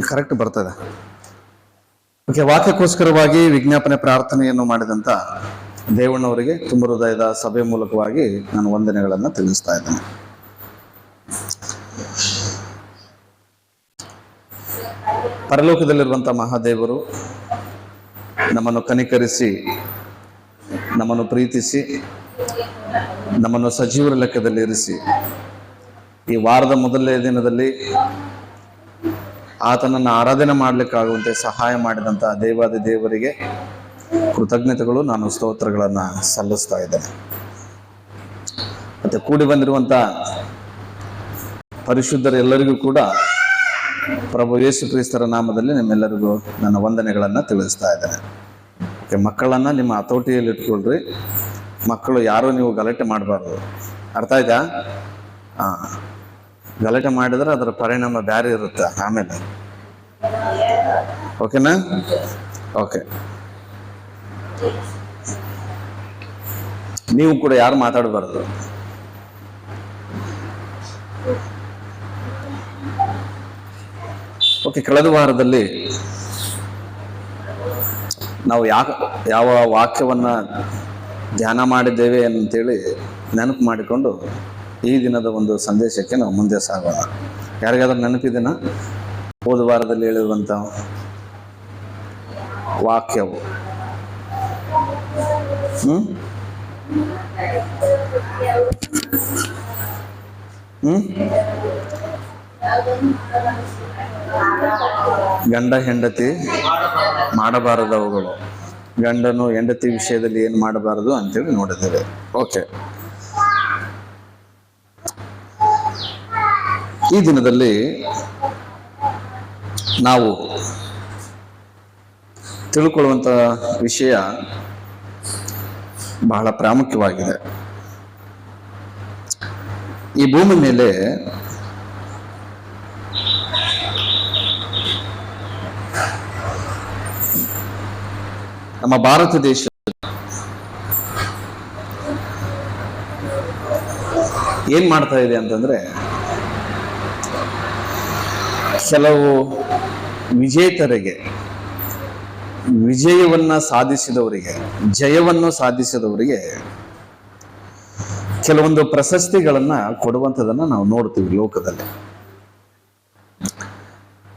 Correct ಬರ್ತದೆ. Okay, ವಾಕ್ಯಕ್ಕೋಸ್ಕರವಾಗಿ ವಿಜ್ಞಾಪನೆ ಪ್ರಾರ್ಥನೆಯನ್ನು ಮಾಡಿದಂತ ದೇವಣ್ಣವರಿಗೆ ತುಂಬ ಹೃದಯದ ಸಭೆ ಮೂಲಕವಾಗಿ ನಾನು ವಂದನೆಗಳನ್ನು ತಿಳಿಸ್ತಾ ಇದ್ದೇನೆ. ಪರಲೋಕದಲ್ಲಿರುವಂಥ ಮಹಾದೇವರು ನಮ್ಮನ್ನು ಕನಿಕರಿಸಿ, ನಮ್ಮನ್ನು ಪ್ರೀತಿಸಿ, ನಮ್ಮನ್ನು ಸಜೀವರ ಲೆಕ್ಕದಲ್ಲಿ ಇರಿಸಿ ಈ ವಾರದ ಮೊದಲನೇ ದಿನದಲ್ಲಿ ಆತನನ್ನು ಆರಾಧನೆ ಮಾಡಲಿಕ್ಕಾಗುವಂತೆ ಸಹಾಯ ಮಾಡಿದಂಥ ದೇವಾದಿ ದೇವರಿಗೆ ಕೃತಜ್ಞತೆಗಳು, ನಾನು ಸ್ತೋತ್ರಗಳನ್ನು ಸಲ್ಲಿಸ್ತಾ ಇದ್ದೇನೆ. ಮತ್ತು ಕೂಡಿ ಬಂದಿರುವಂಥ ಪರಿಶುದ್ಧರೆಲ್ಲರಿಗೂ ಕೂಡ ಪ್ರಭು ಯೇಸು ಕ್ರಿಸ್ತರ ನಾಮದಲ್ಲಿ ನಿಮ್ಮೆಲ್ಲರಿಗೂ ನನ್ನ ವಂದನೆಗಳನ್ನು ತಿಳಿಸ್ತಾ ಇದ್ದೇನೆ. ಓಕೆ, ಮಕ್ಕಳನ್ನು ನಿಮ್ಮ ಹತೋಟಿಯಲ್ಲಿ ಇಟ್ಕೊಳ್ರಿ. ಮಕ್ಕಳು ಯಾರೂ ನೀವು ಗಲಾಟೆ ಮಾಡಬಾರ್ದು, ಅರ್ಥ ಆಯ್ತಾ? ಗಲಾಟೆ ಮಾಡಿದ್ರೆ ಅದರ ಪರಿಣಾಮ ಬೇರೆ ಇರುತ್ತೆ ಆಮೇಲೆ. ಓಕೆನಾ? ಓಕೆ, ನೀವು ಕೂಡ ಯಾರು ಮಾತಾಡಬಾರ್ದು. ಓಕೆ, ಕಳೆದ ವಾರದಲ್ಲಿ ನಾವು ಯಾವ ವಾಕ್ಯವನ್ನ ಧ್ಯಾನ ಮಾಡಿದ್ದೇವೆ ಅಂತೇಳಿ ನೆನಪು ಮಾಡಿಕೊಂಡು ಈ ದಿನದ ಒಂದು ಸಂದೇಶಕ್ಕೆ ನಾವು ಮುಂದೆ ಸಾಗೋಣ. ಯಾರಿಗಾದ್ರೂ ನೆನಪಿದೆನಾ ಹೋದ ವಾರದಲ್ಲಿ ಹೇಳಿರುವಂಥ ವಾಕ್ಯವು? ಗಂಡ ಹೆಂಡತಿ ಮಾಡಬಾರದವುಗಳು, ಗಂಡನು ಹೆಂಡತಿ ವಿಷಯದಲ್ಲಿ ಏನು ಮಾಡಬಾರದು ಅಂತೇಳಿ ನೋಡಿದ್ದೇವೆ. ಓಕೆ, ಈ ದಿನದಲ್ಲಿ ನಾವು ತಿಳ್ಕೊಳ್ಳುವಂಥ ವಿಷಯ ಬಹಳ ಪ್ರಾಮುಖ್ಯವಾಗಿದೆ. ಈ ಭೂಮಿ ಮೇಲೆ ನಮ್ಮ ಭಾರತ ದೇಶ ಏನ್ ಮಾಡ್ತಾ ಇದೆ ಅಂತಂದ್ರೆ, ಕೆಲವು ವಿಜೇತರಿಗೆ, ವಿಜಯವನ್ನ ಸಾಧಿಸಿದವರಿಗೆ, ಜಯವನ್ನು ಸಾಧಿಸಿದವರಿಗೆ ಕೆಲವೊಂದು ಪ್ರಶಸ್ತಿಗಳನ್ನ ಕೊಡುವಂಥದನ್ನ ನಾವು ನೋಡ್ತೀವಿ ಲೋಕದಲ್ಲಿ.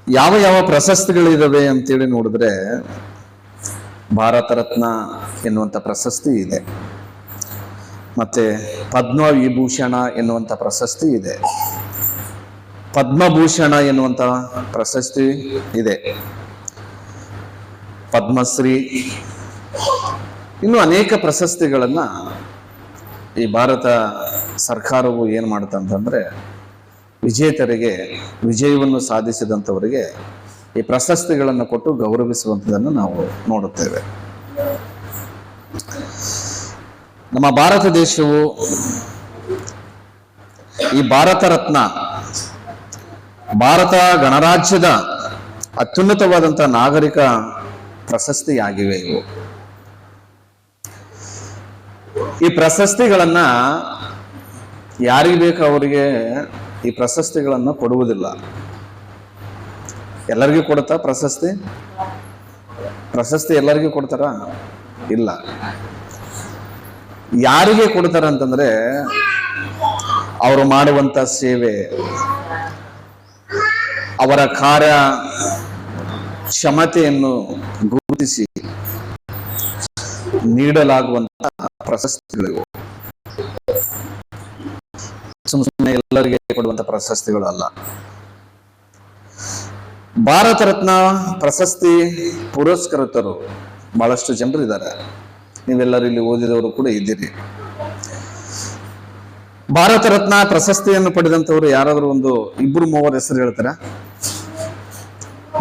ಯಾವ ಯಾವ ಪ್ರಶಸ್ತಿಗಳಿದಾವೆ ಅಂತೇಳಿ ನೋಡಿದ್ರೆ, ಭಾರತ ರತ್ನ ಎನ್ನುವಂಥ ಪ್ರಶಸ್ತಿ ಇದೆ, ಮತ್ತೆ ಪದ್ಮವಿಭೂಷಣ ಎನ್ನುವಂಥ ಪ್ರಶಸ್ತಿ ಇದೆ, ಪದ್ಮಭೂಷಣ ಎನ್ನುವಂಥ ಪ್ರಶಸ್ತಿ ಇದೆ, ಪದ್ಮಶ್ರೀ, ಇನ್ನು ಅನೇಕ ಪ್ರಶಸ್ತಿಗಳನ್ನ ಈ ಭಾರತ ಸರ್ಕಾರವು ಏನು ಮಾಡುತ್ತೆ ಅಂತಂದ್ರೆ, ವಿಜೇತರಿಗೆ, ವಿಜಯವನ್ನು ಸಾಧಿಸಿದಂಥವರಿಗೆ ಈ ಪ್ರಶಸ್ತಿಗಳನ್ನು ಕೊಟ್ಟು ಗೌರವಿಸುವಂಥದ್ದನ್ನು ನಾವು ನೋಡುತ್ತೇವೆ. ನಮ್ಮ ಭಾರತ ದೇಶವು ಈ ಭಾರತ ರತ್ನ, ಭಾರತ ಗಣರಾಜ್ಯದ ಅತ್ಯುನ್ನತವಾದಂಥ ನಾಗರಿಕ ಪ್ರಶಸ್ತಿಯಾಗಿವೆ ಇವು. ಈ ಪ್ರಶಸ್ತಿಗಳನ್ನ ಯಾರಿಗೆ ಬೇಕು ಅವರಿಗೆ ಈ ಪ್ರಶಸ್ತಿಗಳನ್ನು ಕೊಡುವುದಿಲ್ಲ. ಎಲ್ಲರಿಗೂ ಕೊಡುತ್ತಾ ಪ್ರಶಸ್ತಿ? ಪ್ರಶಸ್ತಿ ಎಲ್ಲರಿಗೂ ಕೊಡ್ತಾರ? ಇಲ್ಲ. ಯಾರಿಗೆ ಕೊಡ್ತಾರ ಅಂತಂದ್ರೆ, ಅವರು ಮಾಡುವಂತ ಸೇವೆ, ಅವರ ಕಾರ್ಯ ಕ್ಷಮತೆಯನ್ನು ಗುರುತಿಸಿ ನೀಡಲಾಗುವಂತಹ ಪ್ರಶಸ್ತಿಗಳಿವು. ಸುಮ್ಮನೆ ಎಲ್ಲರಿಗೆ ಕೊಡುವಂತ ಪ್ರಶಸ್ತಿಗಳು ಅಲ್ಲ. ಭಾರತ ರತ್ನ ಪ್ರಶಸ್ತಿ ಪುರಸ್ಕೃತರು ಬಹಳಷ್ಟು ಜನರು ಇದ್ದಾರೆ. ನೀವೆಲ್ಲರೂ ಇಲ್ಲಿ ಓದಿದವರು ಕೂಡ ಇದ್ದೀರಿ. ಭಾರತ ರತ್ನ ಪ್ರಶಸ್ತಿಯನ್ನು ಪಡೆದಂತವರು ಯಾರಾದ್ರೂ ಒಂದು ಇಬ್ರು ಮೂವರ ಹೆಸರು ಹೇಳ್ತಾರ?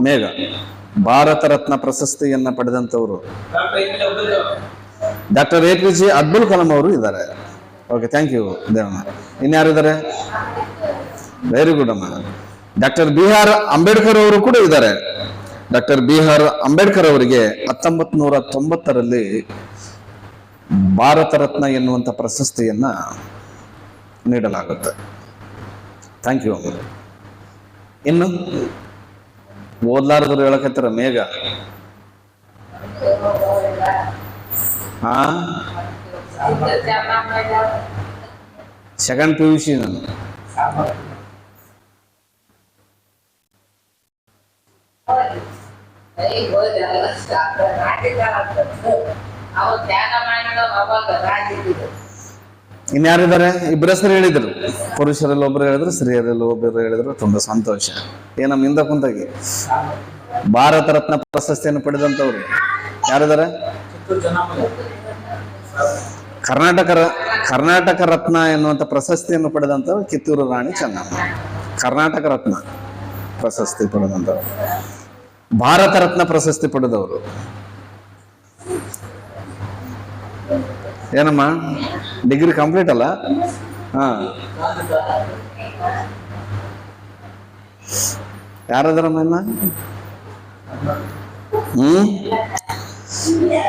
ಮೇಘ. ಭಾರತ ರತ್ನ ಪ್ರಶಸ್ತಿಯನ್ನ ಪಡೆದಂತವರು ಡಾಕ್ಟರ್ APJ ಅಬ್ದುಲ್ ಕಲಾಂ ಅವರು ಇದ್ದಾರೆ. Okay, thank you Devanna. ಇನ್ಯಾರಿದ್ದಾರೆ? ವೆರಿ ಗುಡ್ ಅಮ್ಮ. ಡಾಕ್ಟರ್ BR ಅಂಬೇಡ್ಕರ್ ಅವರು ಕೂಡ ಇದ್ದಾರೆ. ಡಾಕ್ಟರ್ BR ಅಂಬೇಡ್ಕರ್ ಅವರಿಗೆ 1990ರಲ್ಲಿ ಭಾರತ ರತ್ನ ಎನ್ನುವಂಥ ಪ್ರಶಸ್ತಿಯನ್ನ ನೀಡಲಾಗುತ್ತೆ. Thank you. ಇನ್ನು ಓದ್ಲಾರದ್ರು ಹೇಳಕತ್ತಾರ ಮೇಘ. ಹಾ, ಸೆಕೆಂಡ್ PUC ನಾನು. ಇನ್ಯಾರಿದ್ದಾರೆ? ಇಬ್ಬರ ಹೆಸರು ಹೇಳಿದ್ರು. ಪುರುಷರಲ್ಲಿ ಒಬ್ರು ಹೇಳಿದ್ರು, ಸ್ತ್ರೀಯರಲ್ಲಿ ಒಬ್ಬರು ಹೇಳಿದ್ರು. ತುಂಬಾ ಸಂತೋಷ. ನಮ್ಮ ಹಿಂದ ಕುಂತಾಗಿ ಭಾರತ ರತ್ನ ಪ್ರಶಸ್ತಿಯನ್ನು ಪಡೆದಂತವ್ರು ಯಾರಿದ್ದಾರೆ? ಕರ್ನಾಟಕ ರತ್ನ ಎನ್ನುವಂತ ಪ್ರಶಸ್ತಿಯನ್ನು ಪಡೆದಂತವ್ರು ಕಿತ್ತೂರು ರಾಣಿ ಚೆನ್ನಮ್ಮ. ಕರ್ನಾಟಕ ರತ್ನ ಪ್ರಶಸ್ತಿ ಪಡೆದಂತವ್ರು. ಭಾರತ ರತ್ನ ಪ್ರಶಸ್ತಿ ಪಡೆದವರು ಏನಮ್ಮ? ಡಿಗ್ರಿ ಕಂಪ್ಲೀಟ್ ಅಲ್ಲ? ಹಾ, ಯಾರದಾರಮ್ಮ?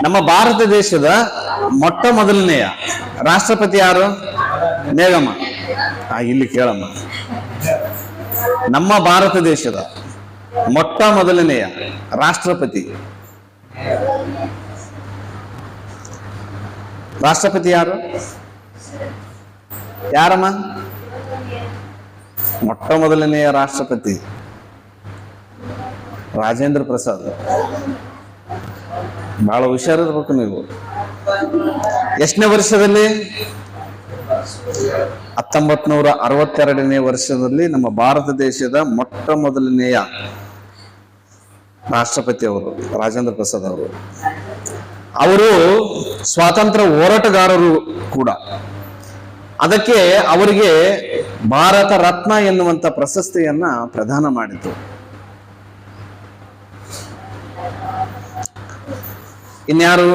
ನಮ್ಮ ಭಾರತ ದೇಶದ ಮೊಟ್ಟ ಮೊದಲನೆಯ ರಾಷ್ಟ್ರಪತಿ ಯಾರು? ಮೇಘಮ್ಮ. ಇಲ್ಲಿ ಕೇಳಮ್ಮ. ನಮ್ಮ ಭಾರತ ದೇಶದ ಮೊಟ್ಟ ಮೊದಲನೆಯ ರಾಷ್ಟ್ರಪತಿ ಯಾರು? ಯಾರಮ್ಮ? ಮೊಟ್ಟ ಮೊದಲನೆಯ ರಾಷ್ಟ್ರಪತಿ ರಾಜೇಂದ್ರ ಪ್ರಸಾದ್. ಬಹಳ ಹುಷಾರಿರ್ಬೇಕು ನೀವು. ಎಷ್ಟನೇ ವರ್ಷದಲ್ಲಿ? 1962ನೇ ವರ್ಷದಲ್ಲಿ ನಮ್ಮ ಭಾರತ ದೇಶದ ಮೊಟ್ಟ ಮೊದಲನೆಯ ರಾಷ್ಟ್ರಪತಿ ಅವರು ರಾಜೇಂದ್ರ ಪ್ರಸಾದ್ ಅವರು. ಅವರು ಸ್ವಾತಂತ್ರ್ಯ ಹೋರಾಟಗಾರರು ಕೂಡ. ಅದಕ್ಕೆ ಅವರಿಗೆ ಭಾರತ ರತ್ನ ಎನ್ನುವಂತ ಪ್ರಶಸ್ತಿಯನ್ನ ಪ್ರದಾನ ಮಾಡಿತು. ಇನ್ಯಾರು?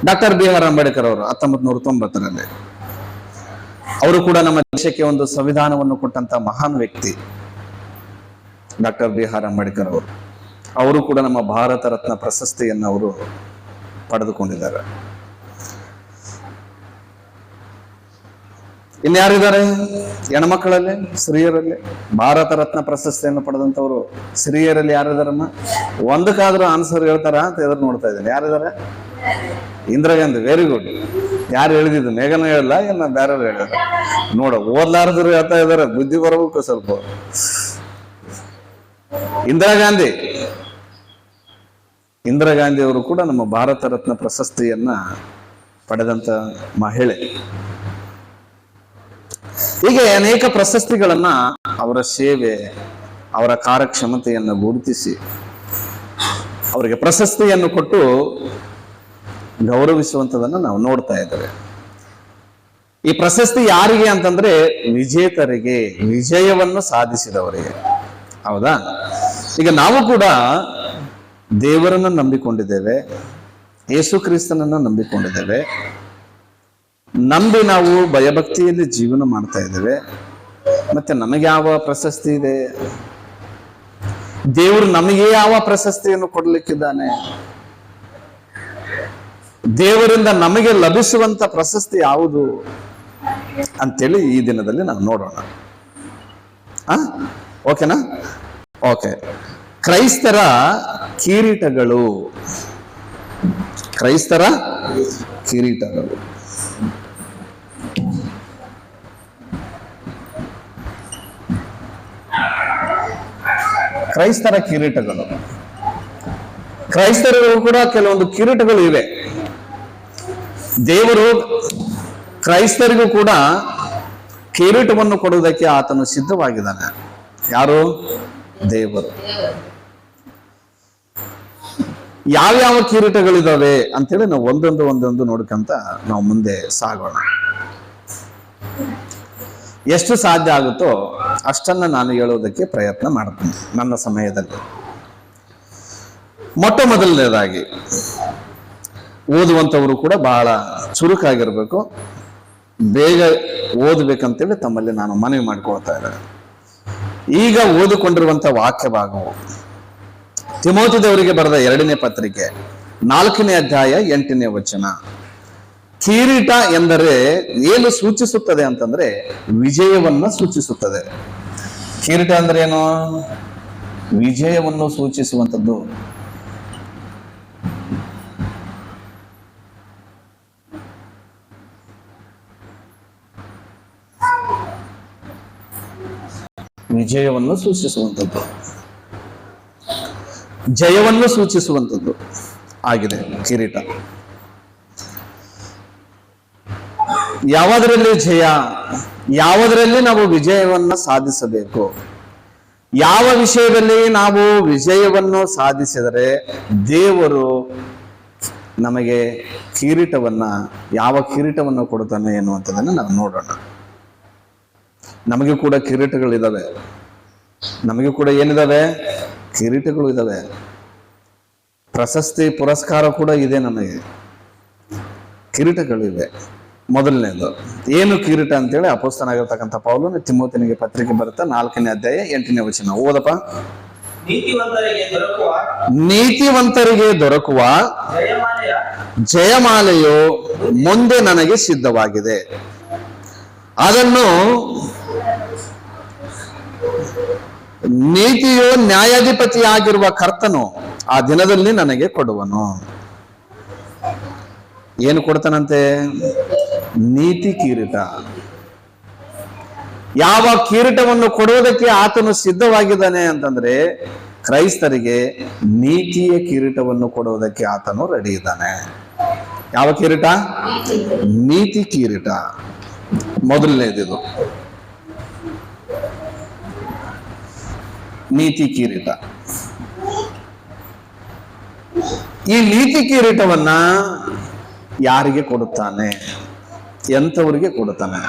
ಡಾಕ್ಟರ್ BR ಅಂಬೇಡ್ಕರ್ ಅವರು 1990ರಲ್ಲಿ. ಅವರು ಕೂಡ ನಮ್ಮ ದೇಶಕ್ಕೆ ಒಂದು ಸಂವಿಧಾನವನ್ನು ಕೊಟ್ಟಂತ ಮಹಾನ್ ವ್ಯಕ್ತಿ ಡಾಕ್ಟರ್ BR ಅಂಬೇಡ್ಕರ್ ಅವರು. ಅವರು ಕೂಡ ನಮ್ಮ ಭಾರತ ರತ್ನ ಪ್ರಶಸ್ತಿಯನ್ನು ಅವರು ಪಡೆದುಕೊಂಡಿದ್ದಾರೆ. ಇನ್ಯಾರಿದ್ದಾರೆ? ಹೆಣ್ಮಕ್ಕಳಲ್ಲಿ, ಸ್ತ್ರೀಯರಲ್ಲಿ ಭಾರತ ರತ್ನ ಪ್ರಶಸ್ತಿಯನ್ನು ಪಡೆದಂತವರು ಸ್ತ್ರೀಯರಲ್ಲಿ ಯಾರಿದಾರಮ್ಮ? ಒಂದಕ್ಕಾದ್ರೂ ಆನ್ಸರ್ ಹೇಳ್ತಾರ ಅಂತ ಎದುರು ನೋಡ್ತಾ ಇದ್ದೇನೆ. ಯಾರಿದ್ದಾರೆ? ಇಂದಿರಾ ಗಾಂಧಿ. Very good. ಯಾರು ಹೇಳಿದ್ದು? ಮೇಘನ ಹೇಳಲ್ಲ, ಇಲ್ಲ ಬೇರೆ ಹೇಳಿದ? ನೋಡ, ಓದ್ಲಾರದ್ರು ಹೇಳ್ತಾ ಇದಾರೆ. ಬುದ್ಧಿ ಬರಬೇಕು ಸ್ವಲ್ಪ. ಇಂದಿರಾ ಗಾಂಧಿ ಅವರು ಕೂಡ ನಮ್ಮ ಭಾರತ ರತ್ನ ಪ್ರಶಸ್ತಿಯನ್ನ ಪಡೆದಂತ ಮಹಿಳೆ. ಹೀಗೆ ಅನೇಕ ಪ್ರಶಸ್ತಿಗಳನ್ನ ಅವರ ಸೇವೆ, ಅವರ ಕಾರ್ಯಕ್ಷಮತೆಯನ್ನು ಗುರುತಿಸಿ ಅವರಿಗೆ ಪ್ರಶಸ್ತಿಯನ್ನು ಕೊಟ್ಟು ಗೌರವಿಸುವಂತದನ್ನ ನಾವು ನೋಡ್ತಾ ಇದ್ದೇವೆ. ಈ ಪ್ರಶಸ್ತಿ ಯಾರಿಗೆ ಅಂತಂದ್ರೆ ವಿಜೇತರಿಗೆ, ವಿಜಯವನ್ನು ಸಾಧಿಸಿದವರಿಗೆ. ಹೌದಾ? ಈಗ ನಾವು ಕೂಡ ದೇವರನ್ನ ನಂಬಿಕೊಂಡಿದ್ದೇವೆ, ಯೇಸು ಕ್ರಿಸ್ತನನ್ನ ನಂಬಿಕೊಂಡಿದ್ದೇವೆ. ನಂಬಿ ನಾವು ಭಯಭಕ್ತಿಯಲ್ಲಿ ಜೀವನ ಮಾಡ್ತಾ ಇದ್ದೇವೆ. ಮತ್ತೆ ನಮಗೆ ಯಾವ ಪ್ರಶಸ್ತಿ ಇದೆ? ದೇವರು ನಮಗೆ ಯಾವ ಪ್ರಶಸ್ತಿಯನ್ನು ಕೊಡ್ಲಿಕ್ಕಿದ್ದಾನೆ? ದೇವರಿಂದ ನಮಗೆ ಲಭಿಸುವಂತ ಪ್ರಶಸ್ತಿ ಯಾವುದು ಅಂತೇಳಿ ಈ ದಿನದಲ್ಲಿ ನಾವು ನೋಡೋಣ. ಓಕೆನಾ? ಓಕೆ. ಕ್ರೈಸ್ತರ ಕಿರೀಟಗಳು. ಕ್ರೈಸ್ತರ ಕಿರೀಟಗಳು. ಕ್ರೈಸ್ತರ ಕಿರೀಟಗಳು. ಕ್ರೈಸ್ತರಿಗೂ ಕೂಡ ಕೆಲವೊಂದು ಕಿರೀಟಗಳು ಇವೆ. ದೇವರು ಕ್ರೈಸ್ತರಿಗೂ ಕೂಡ ಕಿರೀಟವನ್ನು ಕೊಡುವುದಕ್ಕೆ ಆತನು ಸಿದ್ಧವಾಗಿದ್ದಾನೆ. ಯಾರು? ದೇವರು. ಯಾವ್ಯಾವ ಕಿರೀಟಗಳಿದಾವೆ ಅಂತೇಳಿ ನಾವು ಒಂದೊಂದು ನೋಡ್ಕಂತ ನಾವು ಮುಂದೆ ಸಾಗೋಣ. ಎಷ್ಟು ಸಾಧ್ಯ ಆಗುತ್ತೋ ಅಷ್ಟನ್ನ ನಾನು ಹೇಳೋದಕ್ಕೆ ಪ್ರಯತ್ನ ಮಾಡ್ತೀನಿ ನನ್ನ ಸಮಯದಲ್ಲಿ. ಮೊಟ್ಟ ಮೊದಲನೇದಾಗಿ ಓದುವಂಥವರು ಕೂಡ ಬಹಳ ಚುರುಕಾಗಿರ್ಬೇಕು, ಬೇಗ ಓದಬೇಕಂತೇಳಿ ತಮ್ಮಲ್ಲಿ ನಾನು ಮನವಿ ಮಾಡ್ಕೊಳ್ತಾ ಇದ್ದೇನೆ. ಈಗ ಓದಿಕೊಂಡಿರುವಂತ ವಾಕ್ಯ ಭಾಗವು ತಿಮೋಥಿದವರಿಗೆ ಬರೆದ 2ನೇ ಪತ್ರಿಕೆ 4ನೇ ಅಧ್ಯಾಯ 8ನೇ ವಚನ. ಕಿರೀಟ ಎಂದರೆ ಏನು ಸೂಚಿಸುತ್ತದೆ ಅಂತಂದ್ರೆ ವಿಜಯವನ್ನ ಸೂಚಿಸುತ್ತದೆ. ಕಿರೀಟ ಅಂದ್ರೆ ಏನು? ವಿಜಯವನ್ನು ಸೂಚಿಸುವಂಥದ್ದು. ವಿಜಯವನ್ನು ಸೂಚಿಸುವಂಥದ್ದು, ಜಯವನ್ನು ಸೂಚಿಸುವಂಥದ್ದು ಆಗಿದೆ ಕಿರೀಟ. ಯಾವುದರಲ್ಲಿ ಜಯ, ಯಾವುದರಲ್ಲಿ ನಾವು ವಿಜಯವನ್ನ ಸಾಧಿಸಬೇಕು, ಯಾವ ವಿಷಯದಲ್ಲಿ ನಾವು ವಿಜಯವನ್ನು ಸಾಧಿಸಿದರೆ ದೇವರು ನಮಗೆ ಕಿರೀಟವನ್ನ, ಯಾವ ಕಿರೀಟವನ್ನು ಕೊಡುತ್ತಾನೆ ಎನ್ನುವಂಥದ್ದನ್ನು ನಾವು ನೋಡೋಣ. ನಮಗೆ ಕೂಡ ಕಿರೀಟಗಳಿದ್ದಾವೆ, ನಮಗೆ ಕೂಡ ಏನಿದಾವೆ, ಕಿರೀಟಗಳು ಇದ್ದಾವೆ, ಪ್ರಶಸ್ತಿ ಪುರಸ್ಕಾರ ಕೂಡ ಇದೆ, ನಮಗೆ ಕಿರೀಟಗಳಿವೆ. ಮೊದಲನೇದು ಏನು ಕಿರೀಟ ಅಂತೇಳಿ ಅಪೊಸ್ತಲನಾಗಿರ್ತಕ್ಕಂಥ ಪೌಲನು ತಿಮೋಥನಿಗೆ ಪತ್ರಿಕೆ ಬರುತ್ತಾ 4ನೇ ಅಧ್ಯಾಯ 8ನೇ ವಚನ ಓದಪ್ಪ. ನೀತಿವಂತರಿಗೆ ದೊರಕುವ ಜಯಮಾಲೆಯು ಮುಂದೆ ನನಗೆ ಸಿದ್ಧವಾಗಿದೆ, ಅದನ್ನು ನೀತಿಯು ನ್ಯಾಯಾಧಿಪತಿಯಾಗಿರುವ ಕರ್ತನು ಆ ದಿನದಲ್ಲಿ ನನಗೆ ಕೊಡುವನು. ಏನು ಕೊಡ್ತಾನಂತೆ? ನೀತಿ ಕಿರೀಟ. ಯಾವ ಕಿರೀಟವನ್ನು ಕೊಡುವುದಕ್ಕೆ ಆತನು ಸಿದ್ಧವಾಗಿದ್ದಾನೆ ಅಂತಂದ್ರೆ, ಕ್ರೈಸ್ತರಿಗೆ ನೀತಿಯ ಕಿರೀಟವನ್ನು ಕೊಡುವುದಕ್ಕೆ ಆತನು ರೆಡಿ ಇದ್ದಾನೆ. ಯಾವ ಕಿರೀಟ? ನೀತಿ ಕಿರೀಟ. ಮೊದಲನೇದಿದು ನೀತಿ ಕಿರೀಟ. ಈ ನೀತಿ ಕಿರೀಟವನ್ನ ಯಾರಿಗೆ ಕೊಡುತ್ತಾನೆ? ಎಂಥವರಿಗೆ ಕೊಡುತ್ತಾನೆ?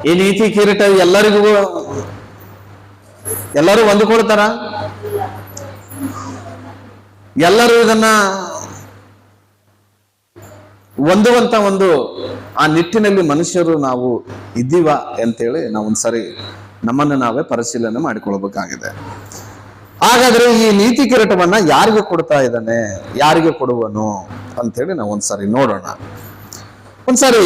ಈ ನೀತಿ ಕಿರೀಟ ಎಲ್ಲರೂ ಹೊಂದಿಕೊಳ್ತಾರ? ಎಲ್ಲರೂ ಇದನ್ನ ಹೊಂದುವಂತ ಆ ನಿಟ್ಟಿನಲ್ಲಿ ಮನುಷ್ಯರು ನಾವು ಇದ್ದೀವ ಅಂತೇಳಿ ನಾವು ಒಂದ್ಸರಿ ನಮ್ಮನ್ನು ನಾವೇ ಪರಿಶೀಲನೆ ಮಾಡಿಕೊಳ್ಬೇಕಾಗಿದೆ. ಹಾಗಾದ್ರೆ ಈ ನೀತಿ ಕಿರೀಟವನ್ನ ಯಾರಿಗೆ ಕೊಡ್ತಾ ಇದ್ದಾನೆ, ಯಾರಿಗೆ ಕೊಡುವನು ಅಂತೇಳಿ ನಾವು ಒಂದ್ಸರಿ ನೋಡೋಣ. ಒಂದ್ಸರಿ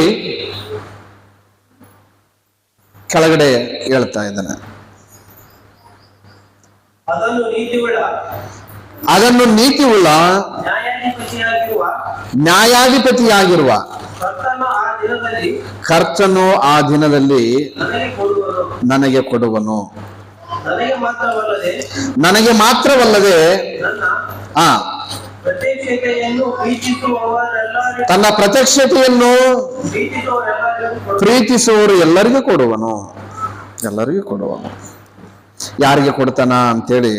ಕೆಳಗಡೆ ಹೇಳ್ತಾ ಇದ್ದಾನೆ, ಅದನ್ನು ನೀತಿಯುಳ್ಳ ನ್ಯಾಯಾಧಿಪತಿಯಾಗಿರುವ ಕರ್ತನು ಆ ದಿನದಲ್ಲಿ ನನಗೆ ಕೊಡುವನು. ನನಗೆ ಮಾತ್ರವಲ್ಲದೆ ತನ್ನ ಪ್ರತ್ಯಕ್ಷತೆಯನ್ನು ಪ್ರೀತಿಸುವವರು ಎಲ್ಲರಿಗೂ ಕೊಡುವನು. ಎಲ್ಲರಿಗೂ ಕೊಡುವನು. ಯಾರಿಗೆ ಕೊಡ್ತಾನ ಅಂತೇಳಿ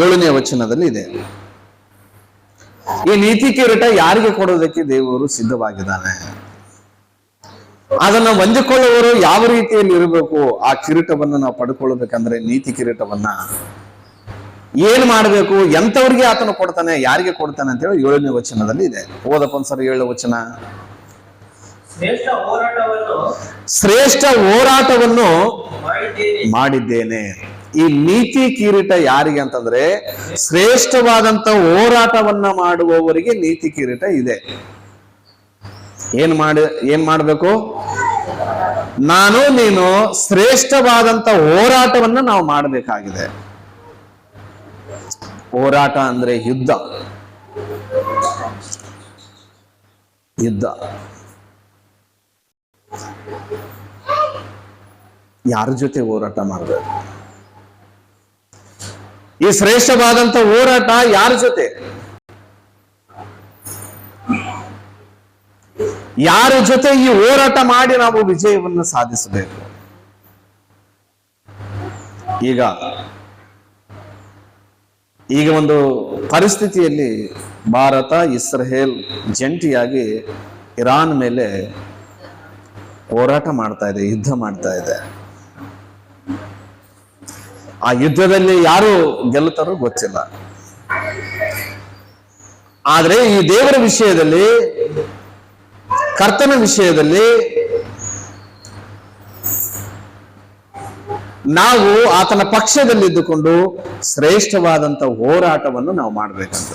7ನೇ ವಚನದಲ್ಲಿ ಇದೆ. ಈ ನೀತಿ ಕಿರೀಟ ಯಾರಿಗೆ ಕೊಡೋದಕ್ಕೆ ದೇವರು ಸಿದ್ಧವಾಗಿದ್ದಾನೆ, ಅದನ್ನು ಹೊಂದಿಕೊಳ್ಳುವವರು ಯಾವ ರೀತಿಯಲ್ಲಿ ಇರಬೇಕು, ಆ ಕಿರೀಟವನ್ನು ನಾವು ಪಡ್ಕೊಳ್ಬೇಕಂದ್ರೆ ನೀತಿ ಕಿರೀಟವನ್ನ ಏನ್ ಮಾಡಬೇಕು, ಎಂತವ್ರಿಗೆ ಆತನು ಕೊಡ್ತಾನೆ, ಯಾರಿಗೆ ಕೊಡ್ತಾನೆ ಅಂತೇಳಿ 7ನೇ ವಚನದಲ್ಲಿ ಇದೆ. ಓದಪ್ಪ ಒಂದ್ಸರಿ 7ನೇ ವಚನ. ಶ್ರೇಷ್ಠ ಹೋರಾಟವನ್ನು ಮಾಡಿದ್ದೇನೆ. ಈ ನೀತಿ ಕಿರೀಟ ಯಾರಿಗೆ ಅಂತಂದ್ರೆ, ಶ್ರೇಷ್ಠವಾದಂತ ಹೋರಾಟವನ್ನ ಮಾಡುವವರಿಗೆ ನೀತಿ ಕಿರೀಟ ಇದೆ. ಏನ್ ಮಾಡಬೇಕು? ನಾನು ನೀನು ಶ್ರೇಷ್ಠವಾದಂತ ಹೋರಾಟವನ್ನ ನಾವು ಮಾಡಬೇಕಾಗಿದೆ. ಹೋರಾಟ ಅಂದ್ರೆ ಯುದ್ಧ. ಯಾರ ಜೊತೆ ಹೋರಾಟ ಮಾಡಬೇಕು? ಈ ಶ್ರೇಷ್ಠವಾದಂತ ಹೋರಾಟ ಯಾರ ಜೊತೆ? ಯಾರ ಜೊತೆ ಈ ಹೋರಾಟ ಮಾಡಿ ನಾವು ವಿಜಯವನ್ನು ಸಾಧಿಸಬೇಕು? ಈಗ ಒಂದು ಪರಿಸ್ಥಿತಿಯಲ್ಲಿ ಭಾರತ ಇಸ್ರೇಲ್ ಜಂಟಿಯಾಗಿ ಇರಾನ್ ಮೇಲೆ ಹೋರಾಟ ಮಾಡ್ತಾ ಇದೆ, ಯುದ್ಧ ಮಾಡ್ತಾ ಇದೆ. ಆ ಯುದ್ಧದಲ್ಲಿ ಯಾರು ಗೆಲ್ಲುತ್ತಾರೋ ಗೊತ್ತಿಲ್ಲ. ಆದ್ರೆ ಈ ದೇವರ ವಿಷಯದಲ್ಲಿ, ಕರ್ತನ ವಿಷಯದಲ್ಲಿ ನಾವು ಆತನ ಪಕ್ಷದಲ್ಲಿದ್ದುಕೊಂಡು ಶ್ರೇಷ್ಠವಾದಂತ ಹೋರಾಟವನ್ನು ನಾವು ಮಾಡ್ಬೇಕಂತ.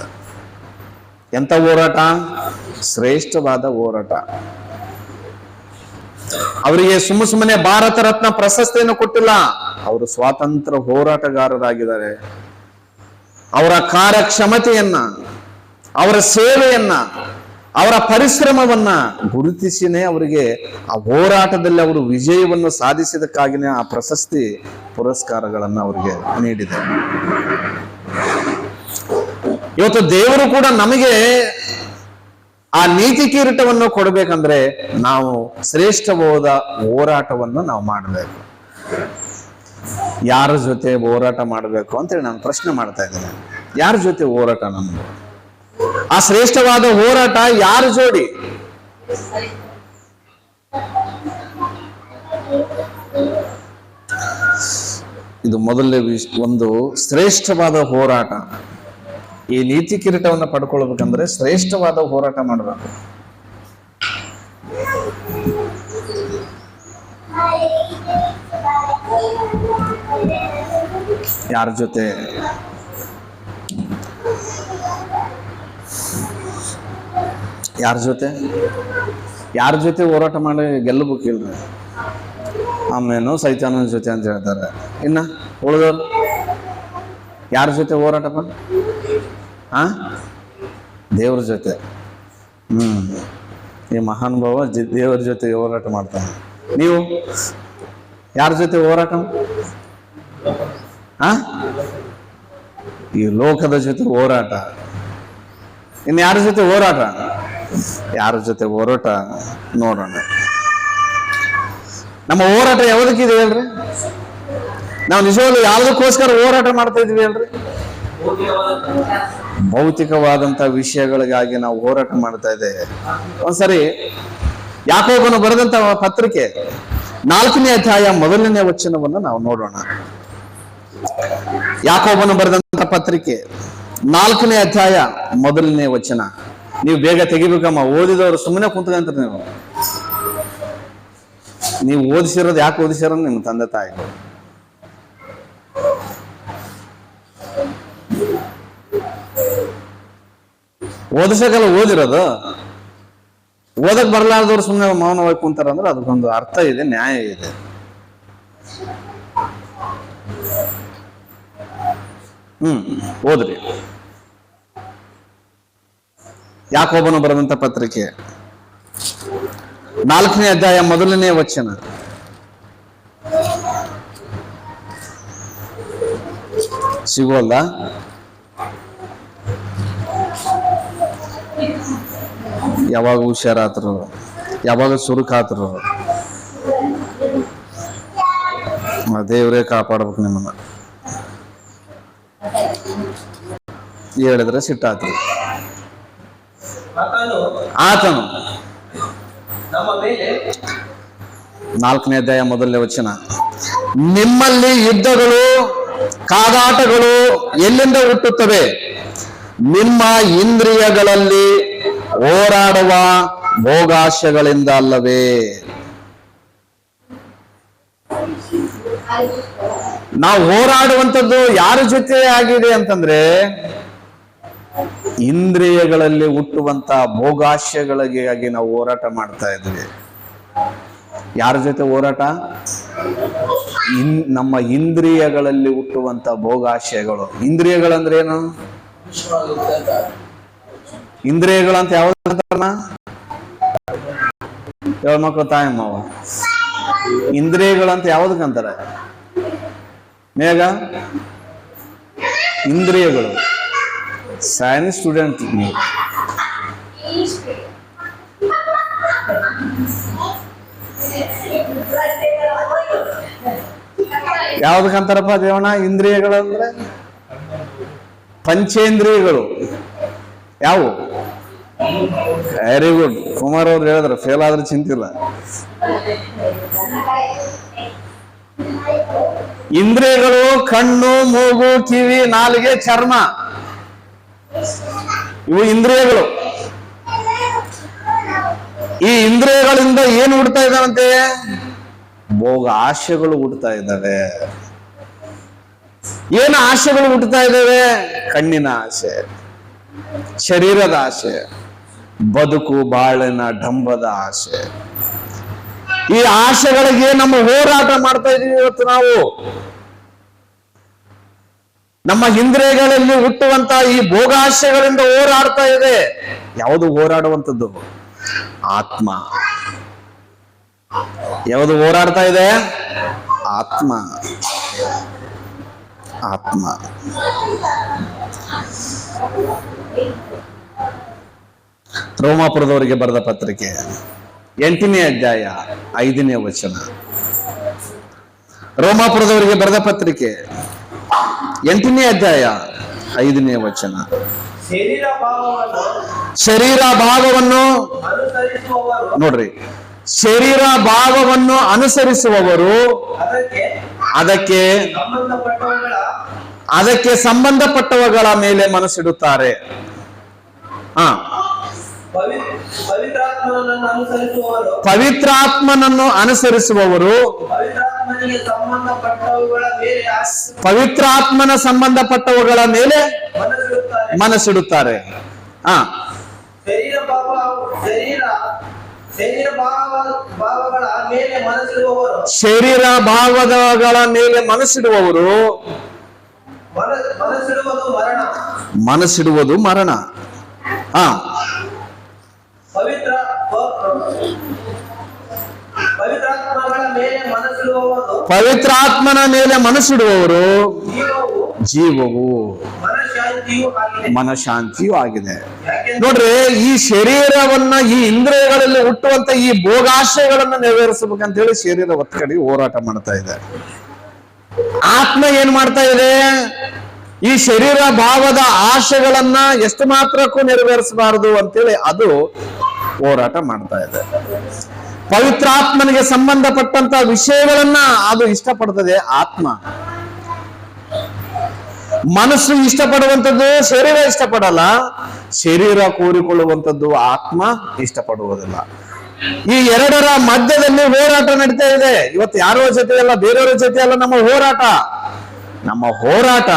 ಎಂತ ಹೋರಾಟ? ಶ್ರೇಷ್ಠವಾದ ಹೋರಾಟ. ಅವರಿಗೆ ಸುಮ್ಮನೆ ಭಾರತ ರತ್ನ ಪ್ರಶಸ್ತಿಯನ್ನು ಕೊಟ್ಟಿಲ್ಲ. ಅವರು ಸ್ವಾತಂತ್ರ್ಯ ಹೋರಾಟಗಾರರಾಗಿದ್ದಾರೆ. ಅವರ ಕಾರ್ಯಕ್ಷಮತೆಯನ್ನ, ಅವರ ಸೇವೆಯನ್ನ, ಅವರ ಪರಿಶ್ರಮವನ್ನ ಗುರುತಿಸಿನೇ ಅವರಿಗೆ ಆ ಹೋರಾಟದಲ್ಲಿ ಅವರು ವಿಜಯವನ್ನು ಸಾಧಿಸಿದಕ್ಕಾಗಿನೇ ಆ ಪ್ರಶಸ್ತಿ ಪುರಸ್ಕಾರಗಳನ್ನ ಅವರಿಗೆ ನೀಡಿದೆ. ಇವತ್ತು ದೇವರು ಕೂಡ ನಮಗೆ ಆ ನೀತಿ ಕಿರೀಟವನ್ನು ಕೊಡಬೇಕಂದ್ರೆ ನಾವು ಶ್ರೇಷ್ಠವಾದ ಹೋರಾಟವನ್ನು ನಾವು ಮಾಡಬೇಕು. ಯಾರ ಜೊತೆ ಹೋರಾಟ ಮಾಡಬೇಕು ಅಂತೇಳಿ ನಾನು ಪ್ರಶ್ನೆ ಮಾಡ್ತಾ ಇದ್ದೇನೆ. ಯಾರ ಜೊತೆ ಹೋರಾಟ ನಮ್ದು? ಆ ಶ್ರೇಷ್ಠವಾದ ಹೋರಾಟ ಯಾರ ಜೋಡಿ? ಇದು ಮೊದಲನೇ ಒಂದು ಶ್ರೇಷ್ಠವಾದ ಹೋರಾಟ. ಈ ನೀತಿ ಕಿರೀಟವನ್ನು ಪಡ್ಕೊಳ್ಬೇಕಂದ್ರೆ ಶ್ರೇಷ್ಠವಾದ ಹೋರಾಟ ಮಾಡಬೇಕು. ಯಾರ ಜೊತೆ? ಯಾರ ಜೊತೆ? ಯಾರ ಜೊತೆ ಹೋರಾಟ ಮಾಡಿ ಗೆಲ್ಲಬೇಕಿಲ್ರಿ? ಆಮೇನು ಸೈತಾನನ ಜೊತೆ ಅಂತ ಹೇಳ್ತಾರೆ. ಇನ್ನ ಉಳಿದವ್ರು ಯಾರ ಜೊತೆ ಹೋರಾಟಪ್ಪ? ದೇವ್ರ ಜೊತೆ. ಈ ಮಹಾನುಭಾವ ದೇವರ ಜೊತೆ ಹೋರಾಟ ಮಾಡ್ತಾನೆ. ನೀವು ಯಾರ ಜೊತೆ ಹೋರಾಟ? ಈ ಲೋಕದ ಜೊತೆ ಹೋರಾಟ. ಇನ್ನು ಯಾರ ಜೊತೆ ಹೋರಾಟ? ಯಾರ ಜೊತೆ ಹೋರಾಟ ನೋಡೋಣ. ನಮ್ಮ ಹೋರಾಟ ಯಾವುದಕ್ಕಿದೆ ಹೇಳ್ರಿ? ನಾವು ನಿಜವಾಗ್ಲೂ ಯಾವುದಕ್ಕೋಸ್ಕರ ಹೋರಾಟ ಮಾಡ್ತಾ ಇದೀವಿ ಹೇಳ್ರಿ? ಭೌತಿಕವಾದಂತ ವಿಷಯಗಳಿಗಾಗಿ ನಾವು ಹೋರಾಟ ಮಾಡ್ತಾ ಇದ್ದೇವೆ. ಒಂದ್ಸರಿ ಯಾಕೋಬನು ಬರೆದಂತ ಪತ್ರಿಕೆ 4ನೇ ಅಧ್ಯಾಯ 1ನೇ ವಚನವನ್ನು ನಾವು ನೋಡೋಣ. ಯಾಕೋಬನು ಬರೆದಂತ ಪತ್ರಿಕೆ 4ನೇ ಅಧ್ಯಾಯ 1ನೇ ವಚನ. ನೀವು ಬೇಗ ತೆಗಿಬೇಕಮ್ಮ, ಓದಿದವರು ಸುಮ್ಮನೆ ಕುಂತ್ಕಂತಾರೆ. ನೀವು ಓದಿಸಿರೋದು ಯಾಕೆ ಓದಿಸಿರೋದು? ನಿಮ್ಮ ತಂದೆ ತಾಯಿಗಳು. ಓದಿಸಕಲ್ಲ ಓದಿರೋದು. ಓದಕ್ ಬರ್ಲಾರ್ದವ್ರು ಸುಮ್ಮನೆ ಮೌನವಾಗಿ ಕುಂತಾರಂದ್ರೆ ಅದಕ್ಕೊಂದು ಅರ್ಥ ಇದೆ, ನ್ಯಾಯ ಇದೆ. ಓದ್ರಿ. ಯಾಕೋಬನು ಬರೆದಂತ ಪತ್ರಿಕೆ 4ನೇ ಅಧ್ಯಾಯ 1ನೇ ವಚನ. ಸಿಗೋಲ್ಲ? ಯಾವಾಗ ಹುಷಾರಾತರು, ಯಾವಾಗ ಸುರುಕಾತರು. ದೇವರೇ ಕಾಪಾಡ್ಬೇಕು ನಿಮ್ಮನ್ನ. ಹೇಳಿದ್ರೆ ಸಿಟ್ಟಾತ್ರಿ. ಆತನು 4ನೇ ಅಧ್ಯಾಯ 1ನೇ ವಚನ. ನಿಮ್ಮಲ್ಲಿ ಯುದ್ಧಗಳು, ಕಾದಾಟಗಳು ಎಲ್ಲಿಂದ ಹುಟ್ಟುತ್ತವೆ? ನಿಮ್ಮ ಇಂದ್ರಿಯಗಳಲ್ಲಿ ಹೋರಾಡುವ ಭೋಗಾಶಯಗಳಿಂದ ಅಲ್ಲವೇ? ನಾವು ಹೋರಾಡುವಂಥದ್ದು ಯಾರ ಜೊತೆ ಆಗಿದೆ ಅಂತಂದ್ರೆ ಇಂದ್ರಿಯಗಳಲ್ಲಿ ಹುಟ್ಟುವಂತ ಭೋಗಾಶಯಗಳಿಗಾಗಿ ನಾವು ಹೋರಾಟ ಮಾಡ್ತಾ ಇದ್ವಿ. ಯಾರ ಜೊತೆ ಹೋರಾಟ? ನಮ್ಮ ಇಂದ್ರಿಯಗಳಲ್ಲಿ ಹುಟ್ಟುವಂತ ಭೋಗಾಶಯಗಳು. ಇಂದ್ರಿಯಗಳಂದ್ರೆ ಏನು? ಇಂದ್ರಿಯಗಳಂತ ಯಾವ್ದು? ಮಕ್ಕಳು ತಾಯಮ್ಮವ ಇಂದ್ರಿಯಗಳಂತ ಯಾವ್ದಕ್ಕಂತಾರೆ? ಮೇಘ ಇಂದ್ರಿಯಗಳು. ಸೈನ್ಸ್ ಸ್ಟೂಡೆಂಟ್ ನೀವು. ಯಾವ್ದಕ್ಕಂತಾರಪ್ಪ ದೇವಣ್ಣ ಇಂದ್ರಿಯಗಳಂದ್ರೆ? ಪಂಚೇಂದ್ರಿಯಗಳು. ಯಾವು? Very good. ಕುಮಾರ್ ಅವ್ರು ಹೇಳಿದ್ರು, ಫೇಲ್ ಆದ್ರೆ ಚಿಂತಿಲ್ಲ. ಇಂದ್ರಿಯಗಳು ಕಣ್ಣು, ಮೂಗು, ಕಿವಿ, ನಾಲಿಗೆ, ಚರ್ಮ. ಇವು ಇಂದ್ರಿಯಗಳು. ಈ ಇಂದ್ರಿಯಗಳಿಂದ ಏನು ಹುಡ್ತಾ ಇದ್ದಾವಂತೆ? ಭೋಗ ಆಶೆಗಳು ಹುಡ್ತಾ ಇದ್ದಾವೆ. ಏನು ಆಶೆಗಳು ಹುಟ್ಟುತ್ತಾ ಇದ್ದಾವೆ? ಕಣ್ಣಿನ ಆಸೆ, ಶರೀರದ ಆಸೆ, ಬದುಕು ಬಾಳಿನ ಡಂಬದ ಆಸೆ, ಈ ಆಶೆಗಳಿಗೆ ನಮ್ಮ ಹೋರಾಟ ಮಾಡ್ತಾ ಇದೀವಿ ಇವತ್ತು ನಾವು. ನಮ್ಮ ಇಂದ್ರಿಯಗಳಲ್ಲಿ ಹುಟ್ಟುವಂತ ಈ ಭೋಗಾಶೆಗಳಿಂದ ಹೋರಾಡ್ತಾ ಇದೆ. ಯಾವುದು ಹೋರಾಡುವಂಥದ್ದು? ಆತ್ಮ. ಯಾವುದು ಹೋರಾಡ್ತಾ ಇದೆ? ಆತ್ಮ. ಆತ್ಮ. ರೋಮಾಪುರದವರಿಗೆ ಬರೆದ ಪತ್ರಿಕೆ 8ನೇ ಅಧ್ಯಾಯ 5ನೇ ವಚನ. ರೋಮಾಪುರದವರಿಗೆ ಬರೆದ ಪತ್ರಿಕೆ 8ನೇ ಅಧ್ಯಾಯ 5ನೇ ವಚನ. ಶರೀರ ಭಾವವನ್ನು ನೋಡ್ರಿ, ಶರೀರ ಭಾವವನ್ನು ಅನುಸರಿಸುವವರು ಅದಕ್ಕೆ ಸಂಬಂಧಪಟ್ಟವುಗಳ ಮೇಲೆ ಮನಸ್ಸಿಡುತ್ತಾರೆ. ಪವಿತ್ರಾತ್ಮನನ್ನು ಅನುಸರಿಸುವವರು ಪವಿತ್ರಾತ್ಮನ ಸಂಬಂಧಪಟ್ಟವುಗಳ ಮೇಲೆ ಮನಸ್ಸಿಡುತ್ತಾರೆ. ಶರೀರ ಭಾವಗಳ ಮೇಲೆ ಮನಸ್ಸಿಡುವವರು ಮನಸ್ಸಿಡುವುದು ಮರಣ. ಪವಿತ್ರಾತ್ಮನ ಮೇಲೆ ಮನಸ್ಸಿಡುವವರು ಜೀವವು ಮನಶಾಂತಿಯೂ ಆಗಿದೆ. ನೋಡ್ರಿ, ಈ ಶರೀರವನ್ನ, ಈ ಇಂದ್ರಿಯಗಳಲ್ಲಿ ಹುಟ್ಟುವಂತ ಈ ಭೋಗಾಶಯಗಳನ್ನ ನೆರವೇರಿಸಬೇಕಂತ ಹೇಳಿ ಶರೀರ ಒತ್ತಡಿ ಹೋರಾಟ ಮಾಡ್ತಾ ಇದೆ. ಆತ್ಮ ಏನ್ ಮಾಡ್ತಾ ಇದೆ? ಈ ಶರೀರ ಭಾವದ ಆಶೆಗಳನ್ನ ಎಷ್ಟು ಮಾತ್ರಕ್ಕೂ ನೆರವೇರಿಸಬಾರದು ಅಂತೇಳಿ ಅದು ಹೋರಾಟ ಮಾಡ್ತಾ ಇದೆ. ಪವಿತ್ರಾತ್ಮನಿಗೆ ಸಂಬಂಧಪಟ್ಟಂತ ವಿಷಯಗಳನ್ನ ಅದು ಇಷ್ಟಪಡ್ತದೆ ಆತ್ಮ. ಮನಸ್ಸು ಇಷ್ಟಪಡುವಂಥದ್ದು ಶರೀರ ಇಷ್ಟಪಡಲ್ಲ. ಶರೀರ ಕೋರಿಕೊಳ್ಳುವಂಥದ್ದು ಆತ್ಮ ಇಷ್ಟಪಡುವುದಿಲ್ಲ. ಈ ಎರಡರ ಮಧ್ಯದಲ್ಲಿ ಹೋರಾಟ ನಡೀತಾ ಇದೆ. ಇವತ್ತು ಯಾರೋ ಜೊತೆ ಅಲ್ಲ, ಬೇರೆಯವರ ಜೊತೆ ಅಲ್ಲ ನಮ್ಮ ಹೋರಾಟ. ನಮ್ಮ ಹೋರಾಟ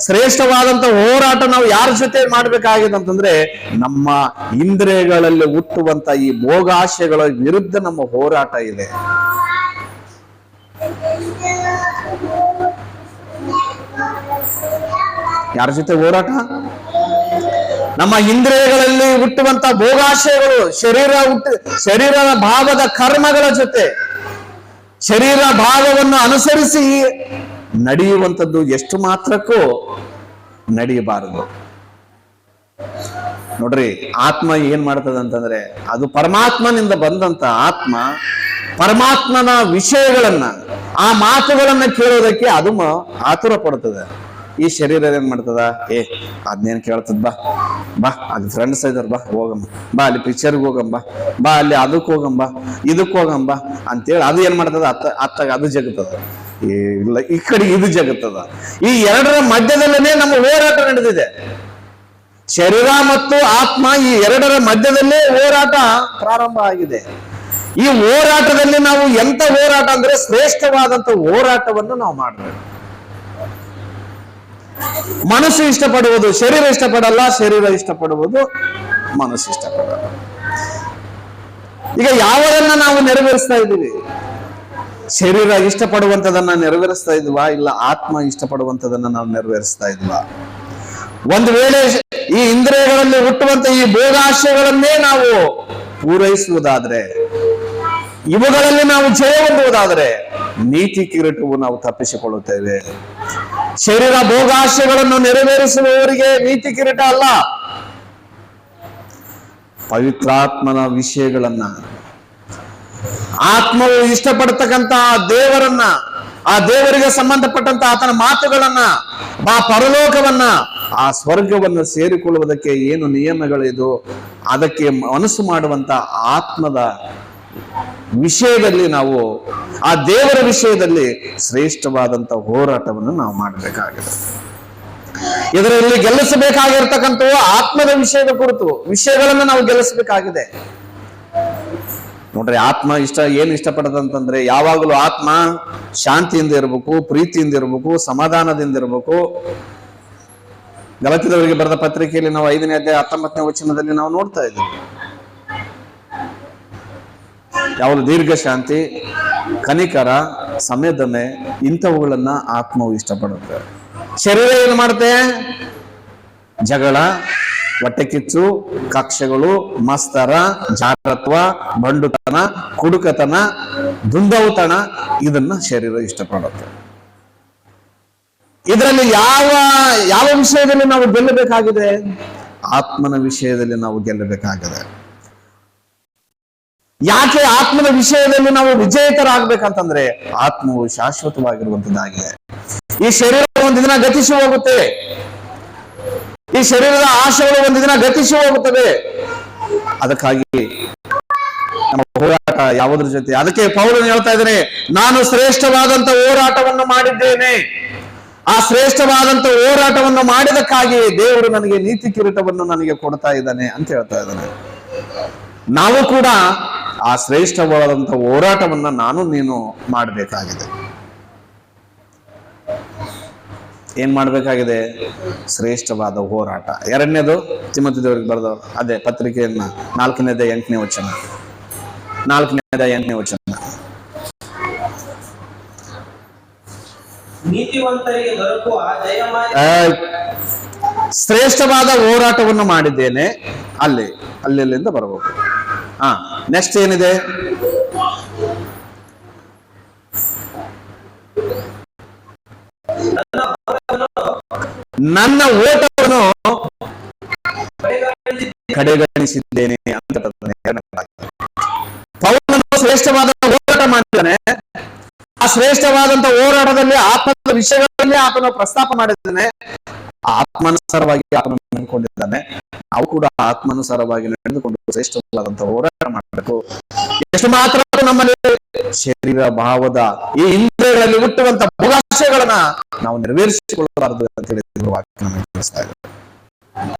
ಶ್ರೇಷ್ಠವಾದಂತ ಹೋರಾಟ ನಾವು ಯಾರ ಜೊತೆ ಮಾಡ್ಬೇಕಾಗಿದೆ ಅಂತಂದ್ರೆ, ನಮ್ಮ ಇಂದ್ರಿಯಗಳಲ್ಲಿ ಹುಟ್ಟುವಂತ ಈ ಭೋಗಾಶಯಗಳ ವಿರುದ್ಧ ನಮ್ಮ ಹೋರಾಟ ಇದೆ. ಯಾರ ಜೊತೆ ಹೋರಾಟ? ನಮ್ಮ ಇಂದ್ರಿಯಗಳಲ್ಲಿ ಹುಟ್ಟುವಂತ ಭೋಗಾಶಯಗಳು, ಶರೀರದ ಭಾವದ ಕರ್ಮಗಳ ಜೊತೆ, ಶರೀರ ಭಾವವನ್ನು ಅನುಸರಿಸಿ ನಡೆಯುವಂಥದ್ದು ಎಷ್ಟು ಮಾತ್ರಕ್ಕೂ ನಡೆಯಬಾರದು. ನೋಡ್ರಿ, ಆತ್ಮ ಏನ್ ಮಾಡ್ತದೆ ಅಂತಂದ್ರೆ, ಅದು ಪರಮಾತ್ಮನಿಂದ ಬಂದಂತ ಆತ್ಮ ಪರಮಾತ್ಮನ ವಿಷಯಗಳನ್ನ, ಆ ಮಾತುಗಳನ್ನ ಕೇಳೋದಕ್ಕೆ ಅದು ಆತುರ ಪಡ್ತದೆ. ಈ ಶರೀರ ಏನ್ ಮಾಡ್ತದ? ಅದ್ನೇನ್ ಕೇಳ್ತದ, ಬಾ ಅಲ್ಲಿ ಫ್ರೆಂಡ್ಸ್ ಇದಾರ, ಬಾ ಹೋಗಮ್ಮ, ಬಾ ಅಲ್ಲಿ ಪಿಕ್ಚರ್ಗೆ ಹೋಗಂಬ, ಬಾ ಅಲ್ಲಿ ಅದಕ್ಕೆ ಹೋಗಂಬ, ಇದಕ್ಕೆ ಹೋಗಂಬ ಅಂತೇಳಿ ಅದು ಏನ್ ಮಾಡ್ತದ? ಅತ್ತಾಗ ಅದು ಜಗತ್ತದ. ಇಲ್ಲ, ಈ ಕಡೆ ಇದು ಜಗತ್ತದ. ಈ ಎರಡರ ಮಧ್ಯದಲ್ಲೇ ನಮ್ಮ ಹೋರಾಟ ನಡೆದಿದೆ. ಶರೀರ ಮತ್ತು ಆತ್ಮ, ಈ ಎರಡರ ಮಧ್ಯದಲ್ಲೇ ಹೋರಾಟ ಪ್ರಾರಂಭ ಆಗಿದೆ. ಈ ಹೋರಾಟದಲ್ಲಿ ನಾವು ಎಂತ ಹೋರಾಟ ಅಂದ್ರೆ ಶ್ರೇಷ್ಠವಾದಂತ ಹೋರಾಟವನ್ನು ನಾವು ಮಾಡಬೇಕು. ಮನಸ್ಸು ಇಷ್ಟಪಡುವುದು ಶರೀರ ಇಷ್ಟಪಡಲ್ಲ, ಶರೀರ ಇಷ್ಟಪಡುವುದು ಮನಸ್ಸು ಇಷ್ಟಪಡಲ್ಲ. ಈಗ ಯಾವದನ್ನ ನಾವು ನೆರವೇರಿಸ್ತಾ ಇದ್ದೀವಿ? ಶರೀರ ಇಷ್ಟಪಡುವಂತದನ್ನ ನೆರವೇರಿಸ್ತಾ ಇದ್ವಾ, ಇಲ್ಲ ಆತ್ಮ ಇಷ್ಟಪಡುವಂತದನ್ನ ನಾವು ನೆರವೇರಿಸ್ತಾ ಇದ್ವಾ? ಒಂದು ವೇಳೆ ಈ ಇಂದ್ರಿಯಗಳಲ್ಲಿ ಹುಟ್ಟುವಂತ ಈ ಭೋಗಾಶಯಗಳನ್ನೇ ನಾವು ಪೂರೈಸುವುದಾದ್ರೆ, ಇವುಗಳಲ್ಲಿ ನಾವು ಜಯ ಹೊಂದುವುದಾದರೆ ನೀತಿ ಕಿರೀಟವು ನಾವು ತಪ್ಪಿಸಿಕೊಳ್ಳುತ್ತೇವೆ. ಶರೀರ ಭೋಗಾಶಯಗಳನ್ನು ನೆರವೇರಿಸುವವರಿಗೆ ನೀತಿ ಕಿರೀಟ ಅಲ್ಲ, ಪವಿತ್ರಾತ್ಮನ ವಿಷಯಗಳನ್ನ, ಆತ್ಮವು ಇಷ್ಟಪಡ್ತಕ್ಕಂತ ದೇವರನ್ನ, ಆ ದೇವರಿಗೆ ಸಂಬಂಧಪಟ್ಟಂತ ಆತನ ಮಾತುಗಳನ್ನ, ಆ ಪರಲೋಕವನ್ನ, ಆ ಸ್ವರ್ಗವನ್ನು ಸೇರಿಕೊಳ್ಳುವುದಕ್ಕೆ ಏನು ನಿಯಮಗಳಿದು, ಅದಕ್ಕೆ ಮನಸ್ಸು ಮಾಡುವಂತ ಆತ್ಮದ ವಿಷಯದಲ್ಲಿ ನಾವು, ಆ ದೇವರ ವಿಷಯದಲ್ಲಿ ಶ್ರೇಷ್ಠವಾದಂತ ಹೋರಾಟವನ್ನು ನಾವು ಮಾಡಬೇಕಾಗಿದೆ. ಇದರಲ್ಲಿ ಗೆಲ್ಲಿಸಬೇಕಾಗಿರ್ತಕ್ಕಂಥ ಆತ್ಮದ ವಿಷಯದ ಕುರಿತು ವಿಷಯಗಳನ್ನು ನಾವು ಗೆಲ್ಲಿಸಬೇಕಾಗಿದೆ. ನೋಡ್ರಿ, ಆತ್ಮ ಏನ್ ಇಷ್ಟಪಡದಂತಂದ್ರೆ, ಯಾವಾಗಲೂ ಆತ್ಮ ಶಾಂತಿಯಿಂದ ಇರಬೇಕು, ಪ್ರೀತಿಯಿಂದ ಇರಬೇಕು, ಸಮಾಧಾನದಿಂದ ಇರಬೇಕು. ಗಲಾತ್ಯದವರಿಗೆ ಬರೆದ ಪತ್ರಿಕೆಯಲ್ಲಿ ನಾವು 5ನೇ ಅಧ್ಯಾಯ 19ನೇ ವಚನದಲ್ಲಿ ನಾವು ನೋಡ್ತಾ ಇದ್ದೀವಿ. ಯಾವುದು ದೀರ್ಘ ಶಾಂತಿ, ಕನಿಕರ, ಸಂವೇದನೆ, ಇಂಥವುಗಳನ್ನ ಆತ್ಮವು ಇಷ್ಟಪಡುತ್ತೆ. ಶರೀರ ಏನು ಮಾಡುತ್ತೆ? ಜಗಳ, ಹೊಟ್ಟೆ ಕಿಚ್ಚು, ಕಕ್ಷೆಗಳು, ಮಸ್ತರ, ಜಾರತ್ವ, ಬಂಡುತನ, ಕುಡುಕತನ, ದುಂದೌತಣ, ಇದನ್ನ ಶರೀರ ಇಷ್ಟಪಡುತ್ತೆ. ಇದರಲ್ಲಿ ಯಾವ ವಿಷಯದಲ್ಲಿ ನಾವು ಗೆಲ್ಲಬೇಕಾಗಿದೆ? ಆತ್ಮನ ವಿಷಯದಲ್ಲಿ ನಾವು ಗೆಲ್ಲಬೇಕಾಗಿದೆ. ಯಾಕೆ ಆತ್ಮನ ವಿಷಯದಲ್ಲಿ ನಾವು ವಿಜೇತರಾಗಬೇಕಂತಂದ್ರೆ ಆತ್ಮವು ಶಾಶ್ವತವಾಗಿರುವಂತದ್ದಾಗಿದೆ. ಈ ಶರೀರ ಒಂದು ದಿನ ಗತಿಸಿ ಹೋಗುತ್ತೆ. ಈ ಶರೀರದ ಆಶೆಗಳು ಒಂದು ದಿನ ಗತಿಸಿ ಹೋಗುತ್ತವೆ. ಅದಕ್ಕಾಗಿ ನಮ್ಮ ಹೋರಾಟ ಯಾವುದ್ರ ಜೊತೆ? ಅದಕ್ಕೆ ಪೌಲನು ಹೇಳ್ತಾ ಇದ್ದಾನೆ, ನಾನು ಶ್ರೇಷ್ಠವಾದಂತ ಹೋರಾಟವನ್ನು ಮಾಡಿದ್ದೇನೆ. ಆ ಶ್ರೇಷ್ಠವಾದಂತ ಹೋರಾಟವನ್ನು ಮಾಡಿದಕ್ಕಾಗಿ ದೇವರು ನನಗೆ ನೀತಿ ಕಿರೀಟವನ್ನು ನನಗೆ ಕೊಡ್ತಾ ಇದ್ದಾನೆ ಅಂತ ಹೇಳ್ತಾ ಇದ್ದಾನೆ. ನಾವು ಕೂಡ ಆ ಶ್ರೇಷ್ಠವಾದಂತ ಹೋರಾಟವನ್ನ ನಾನು ನೀನು ಮಾಡಬೇಕಾಗಿದೆ. ಏನ್ ಮಾಡಬೇಕಾಗಿದೆ? ಶ್ರೇಷ್ಠವಾದ ಹೋರಾಟ. ಎರಡನೇದು ತಿಮೋಥೆಯರಿಗೆ ಬರೆದ ಅದೇ ಪತ್ರಿಕೆಯನ್ನ 4ನೇದ 8ನೇ ವಚನ. 4ನೇದ 8ನೇ ವಚನ. ನೀತಿವಂತರಿಗೆ ದೊರಕುವ ಶ್ರೇಷ್ಠವಾದ ಹೋರಾಟವನ್ನು ಮಾಡಿದ್ದೇನೆ. ಅಲ್ಲಿಂದ ಬರಬೇಕು. ನೆಕ್ಸ್ಟ್ ಏನಿದೆ? ನನ್ನ ಓಟವನ್ನು ಕಡೆಗಣಿಸಿದ್ದೇನೆ ಅಂತ ಪೌಲನು ಶ್ರೇಷ್ಠವಾದ ಹೋರಾಟ ಮಾಡಿದ್ದಾನೆ. ಆ ಶ್ರೇಷ್ಠವಾದಂತ ಹೋರಾಟದಲ್ಲಿ ಆತ್ಮದ ವಿಷಯಗಳಲ್ಲಿ ಆತನ ಪ್ರಸ್ತಾಪ ಮಾಡಿದ್ದಾನೆ. ಆತ್ಮಾನುಸಾರವಾಗಿ ಆತನ ನಡೆದುಕೊಂಡಿದ್ದಾನೆ. ನಾವು ಕೂಡ ಆತ್ಮಾನುಸಾರವಾಗಿ ನಡೆದುಕೊಂಡು ಶ್ರೇಷ್ಠವಾದಂತ ಹೋರಾಟ ಮಾಡಬೇಕು. ಎಷ್ಟು ಮಾತ್ರ ನಮ್ಮಲ್ಲಿ ಶರೀರ ಭಾವದ ಈ ಇಂದ್ರಿಯಗಳಲ್ಲಿ ಹುಟ್ಟುವಂತ ಭೋಗಾಶಯಗಳನ್ನ ನಾವು ನೆರವೇರಿಸಿಕೊಳ್ಳಬಾರದು ಅಂತ ಹೇಳಿ ವಾಕ್ಯ ನಮಗೆ ತಿಳಿಸ್ತಾ ಇದೆ.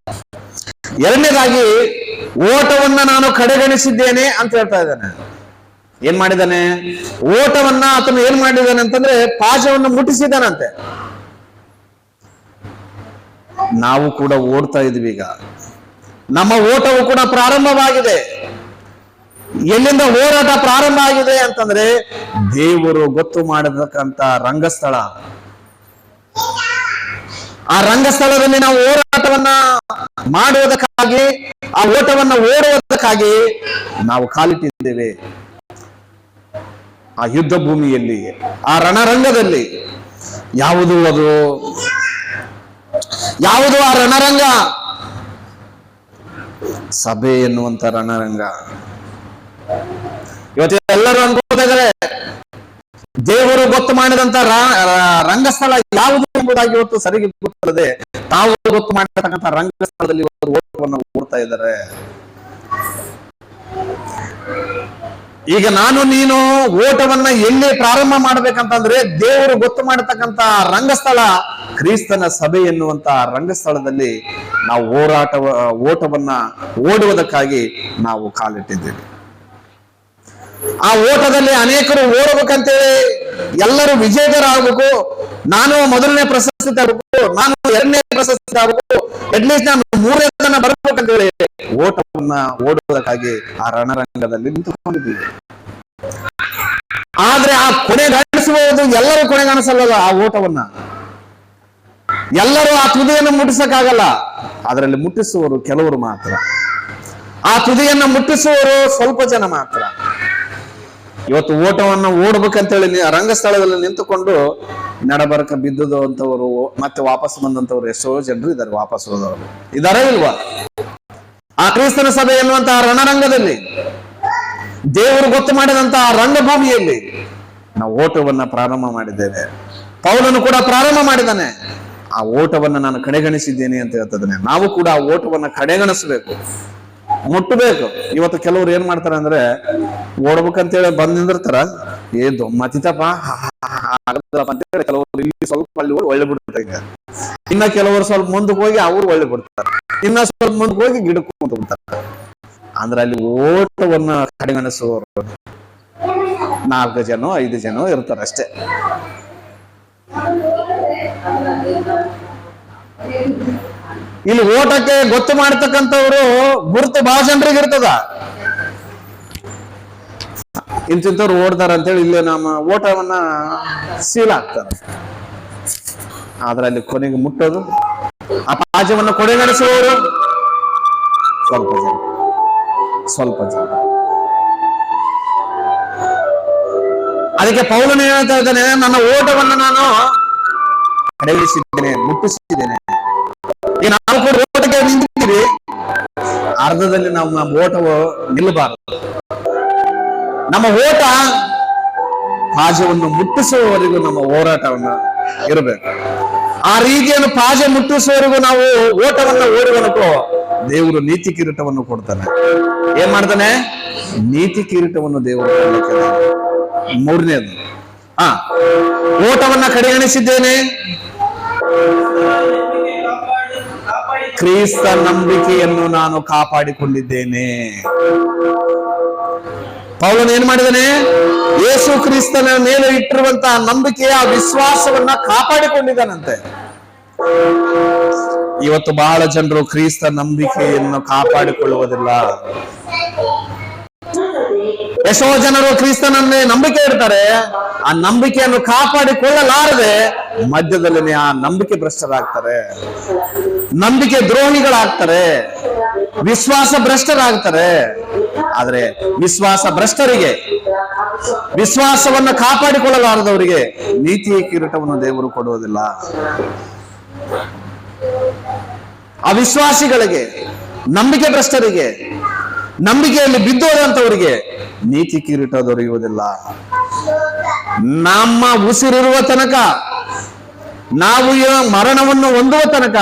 ಎರಡನೇದಾಗಿ ಓಟವನ್ನ ನಾನು ಕಡೆಗಣಿಸಿದ್ದೇನೆ ಅಂತ ಹೇಳ್ತಾ ಇದ್ದಾನೆ. ಏನ್ ಮಾಡಿದಾನೆ? ಓಟವನ್ನ ಆತನು ಏನ್ ಮಾಡಿದಾನೆ ಅಂತಂದ್ರೆ ಪಾಶವನ್ನು ಮುಟ್ಟಿಸಿದಾನಂತೆ. ನಾವು ಕೂಡ ಓಡ್ತಾ ಇದ್ವಿ. ಈಗ ನಮ್ಮ ಓಟವು ಕೂಡ ಪ್ರಾರಂಭವಾಗಿದೆ. ಎಲ್ಲಿಂದ ಹೋರಾಟ ಪ್ರಾರಂಭ ಆಗಿದೆ ಅಂತಂದ್ರೆ ದೇವರು ಗೊತ್ತು ಮಾಡತಕ್ಕಂತ ರಂಗಸ್ಥಳ. ಆ ರಂಗಸ್ಥಳದಲ್ಲಿ ನಾವು ಹೋರಾಟವನ್ನ ಮಾಡುವುದಕ್ಕಾಗಿ, ಆ ಓಟವನ್ನ ಓಡುವುದಕ್ಕಾಗಿ ನಾವು ಕಾಲಿಟ್ಟಿದ್ದೇವೆ. ಆ ಯುದ್ಧ ಭೂಮಿಯಲ್ಲಿ, ಆ ರಣರಂಗದಲ್ಲಿ. ಯಾವುದು ಆ ರಣರಂಗ? ಸಭೆ ಎನ್ನುವಂತ ರಣರಂಗ. ಇವತ್ತು ಎಲ್ಲರೂ ಅನ್ಕೋತಾ ಇದ್ದಾರೆ ದೇವರು ಗೊತ್ತು ಮಾಡಿದಂತ ರಂಗಸ್ಥಳ ಯಾವುದು ಎಂಬುದಾಗಿ ಇವತ್ತು ಸರಿಗೆ ಗೊತ್ತಲ್ಲದೆ ತಾವು ಗೊತ್ತು ಮಾಡಿರ್ತಕ್ಕಂಥ ರಂಗಸ್ಥಳದಲ್ಲಿ ಇವತ್ತು ಓಟವನ್ನು ಓಡ್ತಾ ಇದ್ದಾರೆ. ಈಗ ನಾನು ನೀನು ಓಟವನ್ನ ಎಲ್ಲಿ ಪ್ರಾರಂಭ ಮಾಡ್ಬೇಕಂತಂದ್ರೆ ದೇವರು ಗೊತ್ತು ಮಾಡತಕ್ಕಂತ ರಂಗಸ್ಥಳ ಕ್ರಿಸ್ತನ ಸಭೆ ಎನ್ನುವಂತ ರಂಗಸ್ಥಳದಲ್ಲಿ ನಾವು ಓಟವನ್ನ ಓಡುವುದಕ್ಕಾಗಿ ನಾವು ಕಾಲಿಟ್ಟಿದ್ದೇವೆ. ಆ ಓಟದಲ್ಲಿ ಅನೇಕರು ಓಡಬೇಕಂತೇಳಿ ಎಲ್ಲರೂ ವಿಜೇತರಾಗಬೇಕು. ನಾನು ಮೊದಲನೇ ಪ್ರಶಸ್ತಿ ತರಬೇಕು, ನಾನು 2ನೇ ಪ್ರಶಸ್ತಿ ತರಬೇಕು, ಅಟ್ಲೀಸ್ಟ್ ನಾನು 3ನೇ ತನ ಬರ್ಬೇಕಂತೇಳಿ ಓಟವನ್ನ ಓಡುವುದಕ್ಕಾಗಿ ಆ ರಣರಂಗದಲ್ಲಿ ನಿಂತುಕೊಂಡಿದ್ದೀವಿ. ಆದ್ರೆ ಆ ಕೊನೆಗಾಣಿಸುವುದು ಎಲ್ಲರೂ ಕೊನೆಗಾಣಿಸಲ್ಲ. ಆ ಓಟವನ್ನ ಎಲ್ಲರೂ ಆ ತುದಿಯನ್ನು ಮುಟ್ಟಿಸಕ್ಕಾಗಲ್ಲ. ಅದರಲ್ಲಿ ಮುಟ್ಟಿಸುವವರು ಕೆಲವರು ಮಾತ್ರ. ಆ ತುದಿಯನ್ನ ಮುಟ್ಟಿಸುವವರು ಸ್ವಲ್ಪ ಜನ ಮಾತ್ರ. ಇವತ್ತು ಓಟವನ್ನು ಓಡ್ಬೇಕಂತೇಳಿ ರಂಗಸ್ಥಳದಲ್ಲಿ ನಿಂತುಕೊಂಡು ನಡಬರಕ ಬಿದ್ದುದು ಅಂತವರು ಮತ್ತೆ ವಾಪಸ್ ಬಂದಂತವ್ರು ಎಷ್ಟೋ ಜನರು ಇದ್ದಾರೆ. ವಾಪಸ್ ಹೋದವರು ಇದಾರೆ ಇಲ್ವಾ? ಆ ಕ್ರಿಸ್ತನ ಸಭೆ ಎನ್ನುವಂತಹ ರಣರಂಗದಲ್ಲಿ, ದೇವರು ಗೊತ್ತು ಮಾಡಿದಂತಹ ರಂಗಭೂಮಿಯಲ್ಲಿ ನಾವು ಓಟವನ್ನ ಪ್ರಾರಂಭ ಮಾಡಿದ್ದೇವೆ. ಪೌಲನು ಕೂಡ ಪ್ರಾರಂಭ ಮಾಡಿದ್ದಾನೆ. ಆ ಓಟವನ್ನ ನಾನು ಕಡೆಗಣಿಸಿದ್ದೇನೆ ಅಂತ ಹೇಳ್ತಿದ್ದಾನೆ. ನಾವು ಕೂಡ ಆ ಓಟವನ್ನ ಕಡೆಗಣಿಸಬೇಕು, ಮುಟ್ಟಬೇಕು. ಇವತ್ತು ಕೆಲವರು ಏನ್ ಮಾಡ್ತಾರ ಅಂದ್ರೆ ಓಡ್ಬೇಕಂತೇಳಿ ಬಂದ್ ನಿಂದಿರ್ತಾರ. ಮತಿತಪ್ಪ ಅಂತೇಳಿ ಕೆಲವರು ಇಲ್ಲಿ ಸ್ವಲ್ಪ ಅಲ್ಲಿ ಒಳ್ಳೆ ಬಿಡ್ತಾರೆ. ಇನ್ನ ಕೆಲವರು ಸ್ವಲ್ಪ ಮುಂದಕ್ಕೆ ಹೋಗಿ ಅವ್ರು ಒಳ್ಳೆ ಬಿಡ್ತಾರೆ. ಇನ್ನ ಸ್ವಲ್ಪ ಮುಂದಕ್ಕೆ ಹೋಗಿ ಗಿಡಕ್ಕೆ ಕುಂತ ಬಿಡ್ತಾರೆ. ಅಂದ್ರೆ ಅಲ್ಲಿ ಓಟವನ್ನ ಕಡೆಗಣಿಸುವವರು 4 ಜನ 5 ಜನ ಇರ್ತಾರೆ ಅಷ್ಟೇ. ಇಲ್ಲಿ ಓಟಕ್ಕೆ ಗೊತ್ತು ಮಾಡತಕ್ಕಂಥವ್ರು ಗುರುತು ಬಹಳ ಜನರಿಗೆ ಇರ್ತದ. ಇಂತಿಂತವ್ರು ಓಡ್ತಾರ ಅಂತೇಳಿ ಇಲ್ಲಿ ನಮ್ಮ ಓಟವನ್ನ ಸೀಲ್ ಹಾಕ್ತಾರೆ. ಆದ್ರೆ ಅಲ್ಲಿ ಕೊನೆಗೆ ಮುಟ್ಟೋದು, ಆ ಪಾಜವನ್ನು ಕೊನೆಗಾಣಿಸುವವರು ಸ್ವಲ್ಪ ಜನ, ಸ್ವಲ್ಪ ಜನ. ಅದಕ್ಕೆ ಪೌಲನು ಹೇಳ್ತಾ ಇದ್ದಾನೆ, ನನ್ನ ಓಟವನ್ನು ನಾನು ಕಡೆಗಣಿಸಿದ್ದೇನೆ, ಮುಟ್ಟಿಸಿದ್ದೇನೆ. ಈಗ ನಾವು ಕೂಡ ಓಟಕ್ಕೆ ನಿಂತಿದ್ದೀವಿ, ಅರ್ಧದಲ್ಲಿ ನಾವು ನಮ್ಮ ಓಟವು ನಿಲ್ಲಬಾರದು. ನಮ್ಮ ಓಟ ಪಾಜವನ್ನು ಮುಟ್ಟಿಸುವವರೆಗೂ ನಮ್ಮ ಹೋರಾಟವನ್ನು ಇರಬೇಕು. ಆ ರೀತಿಯನ್ನು ಪಾಜ ಮುಟ್ಟಿಸುವವರೆಗೂ ನಾವು ಓಟವನ್ನು ಓಡುವನಕ್ಕೋ ದೇವರು ನೀತಿ ಕಿರೀಟವನ್ನು ಕೊಡ್ತಾನೆ. ಏನ್ ಮಾಡ್ತಾನೆ? ನೀತಿ ಕಿರೀಟವನ್ನು ದೇವರು ಕೊಡ್ಲಿಕ್ಕೆ. ಮೂರನೇದು, ಓಟವನ್ನ ಕಡೆಗಣಿಸಿದ್ದೇನೆ, ಕ್ರಿಸ್ತ ನಂಬಿಕೆಯನ್ನು ನಾನು ಕಾಪಾಡಿಕೊಂಡಿದ್ದೇನೆ. ಪೌಲನು ಏನ್ ಮಾಡಿದಾನೆ? ಯೇಸು ಕ್ರಿಸ್ತನ ಮೇಲೆ ಇಟ್ಟಿರುವಂತಹ ನಂಬಿಕೆಯ ವಿಶ್ವಾಸವನ್ನ ಕಾಪಾಡಿಕೊಂಡಿದ್ದಾನಂತೆ. ಇವತ್ತು ಬಹಳ ಜನರು ಕ್ರಿಸ್ತ ನಂಬಿಕೆಯನ್ನು ಕಾಪಾಡಿಕೊಳ್ಳುವುದಿಲ್ಲ. ಎಷ್ಟೋ ಜನರು ಕ್ರಿಸ್ತನನ್ನೇ ನಂಬಿಕೆ ಇಡ್ತಾರೆ, ಆ ನಂಬಿಕೆಯನ್ನು ಕಾಪಾಡಿಕೊಳ್ಳಲಾರದೆ ಮಧ್ಯದಲ್ಲಿ ಆ ನಂಬಿಕೆ ಭ್ರಷ್ಟರಾಗ್ತಾರೆ, ನಂಬಿಕೆ ದ್ರೋಹಿಗಳಾಗ್ತಾರೆ, ವಿಶ್ವಾಸ ಭ್ರಷ್ಟರಾಗ್ತಾರೆ. ಆದ್ರೆ ವಿಶ್ವಾಸ ಭ್ರಷ್ಟರಿಗೆ, ವಿಶ್ವಾಸವನ್ನು ಕಾಪಾಡಿಕೊಳ್ಳಲಾರದವರಿಗೆ ನೀತಿಯ ಕಿರೀಟವನ್ನು ದೇವರು ಕೊಡುವುದಿಲ್ಲ. ಅವಿಶ್ವಾಸಿಗಳಿಗೆ, ನಂಬಿಕೆ ಭ್ರಷ್ಟರಿಗೆ, ನಂಬಿಕೆಯಲ್ಲಿ ಬಿದ್ದೋದಂತವರಿಗೆ ನೀತಿ ಕಿರೀಟ ದೊರೆಯುವುದಿಲ್ಲ. ನಮ್ಮ ಉಸಿರಿರುವ ತನಕ, ನಾವು ಮರಣವನ್ನು ಹೊಂದುವ ತನಕ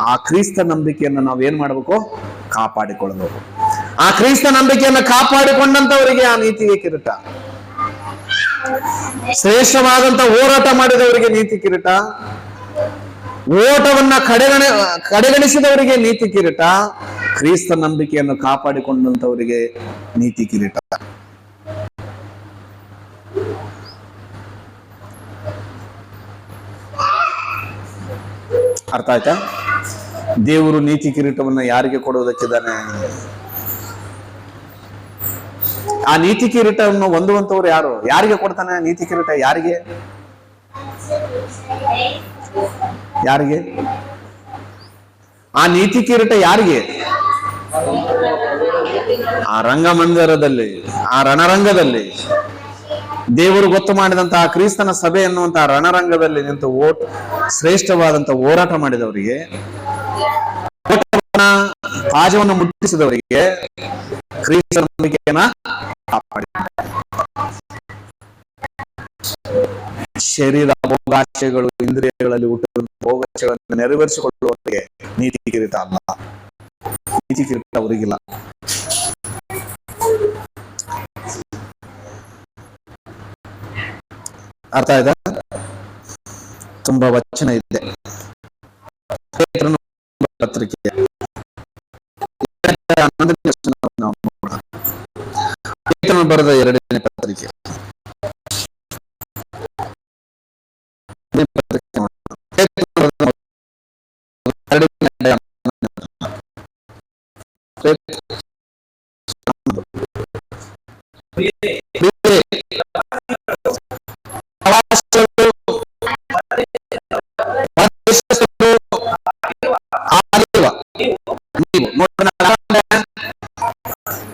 ಆ ಕ್ರಿಸ್ತ ನಂಬಿಕೆಯನ್ನು ನಾವು ಏನ್ ಮಾಡಬೇಕು? ಕಾಪಾಡಿಕೊಳ್ಳಬೇಕು. ಆ ಕ್ರಿಸ್ತ ನಂಬಿಕೆಯನ್ನು ಕಾಪಾಡಿಕೊಂಡಂತವರಿಗೆ ಆ ನೀತಿಯ ಕಿರೀಟ, ಶ್ರೇಷ್ಠವಾದಂತ ಹೋರಾಟ ಮಾಡಿದವರಿಗೆ ನೀತಿ ಕಿರೀಟ, ಓಟವನ್ನ ಕಡೆಗಣಿಸಿದವರಿಗೆ ನೀತಿ ಕಿರೀಟ, ಕ್ರಿಸ್ತ ನಂಬಿಕೆಯನ್ನು ಕಾಪಾಡಿಕೊಂಡಂತವರಿಗೆ ನೀತಿ ಕಿರೀಟ. ಅರ್ಥ ಆಯ್ತಾ? ದೇವರು ನೀತಿ ಕಿರೀಟವನ್ನ ಯಾರಿಗೆ ಕೊಡುವುದಕ್ಕಿದ್ದಾನೆ? ಆ ನೀತಿ ಕಿರೀಟವನ್ನು ಹೊಂದುವಂತವ್ರು ಯಾರು? ಯಾರಿಗೆ ಕೊಡ್ತಾನೆ ನೀತಿ ಕಿರೀಟ? ಯಾರಿಗೆ? ಯಾರಿಗೆ ಆ ನೀತಿ ಕಿರೀಟ? ಯಾರಿಗೆ? ಆ ರಂಗಮಂದಿರದಲ್ಲಿ, ಆ ರಣರಂಗದಲ್ಲಿ, ದೇವರು ಗೊತ್ತು ಮಾಡಿದಂತಹ ಕ್ರಿಸ್ತನ ಸಭೆ ಎನ್ನುವಂತಹ ರಣರಂಗದಲ್ಲಿ ನಿಂತು ಶ್ರೇಷ್ಠವಾದಂತಹ ಹೋರಾಟ ಮಾಡಿದವರಿಗೆ, ಪಾಜವನ್ನು ಮುಟ್ಟಿಸಿದವರಿಗೆ ಕ್ರಿಸ್ತನ ನಂಬಿಕೆಯನ್ನ ಕಾಪಾಡಿ, ಶರೀರ ಭೋಗಾಶಯಗಳು, ಇಂದ್ರಿಯಗಳಲ್ಲಿ ಹುಟ್ಟಿದ ಭೋಗಾಶಯಗಳನ್ನು ನೆರವೇರಿಸಿಕೊಳ್ಳುವವರಿಗೆ ನೀತಿ ಕಿರೀಟ ಅಲ್ಲ. ನೀತಿ ಕಿರೀಟ ಅವರಿಗಿಲ್ಲ. ಅರ್ಥ ಆಯ್ತಾ? ತುಂಬಾ ವಚನ ಇದೆ. ಪತ್ರಿಕೆ ಬರೆದ 2ನೇ ಪತ್ರಿಕೆ,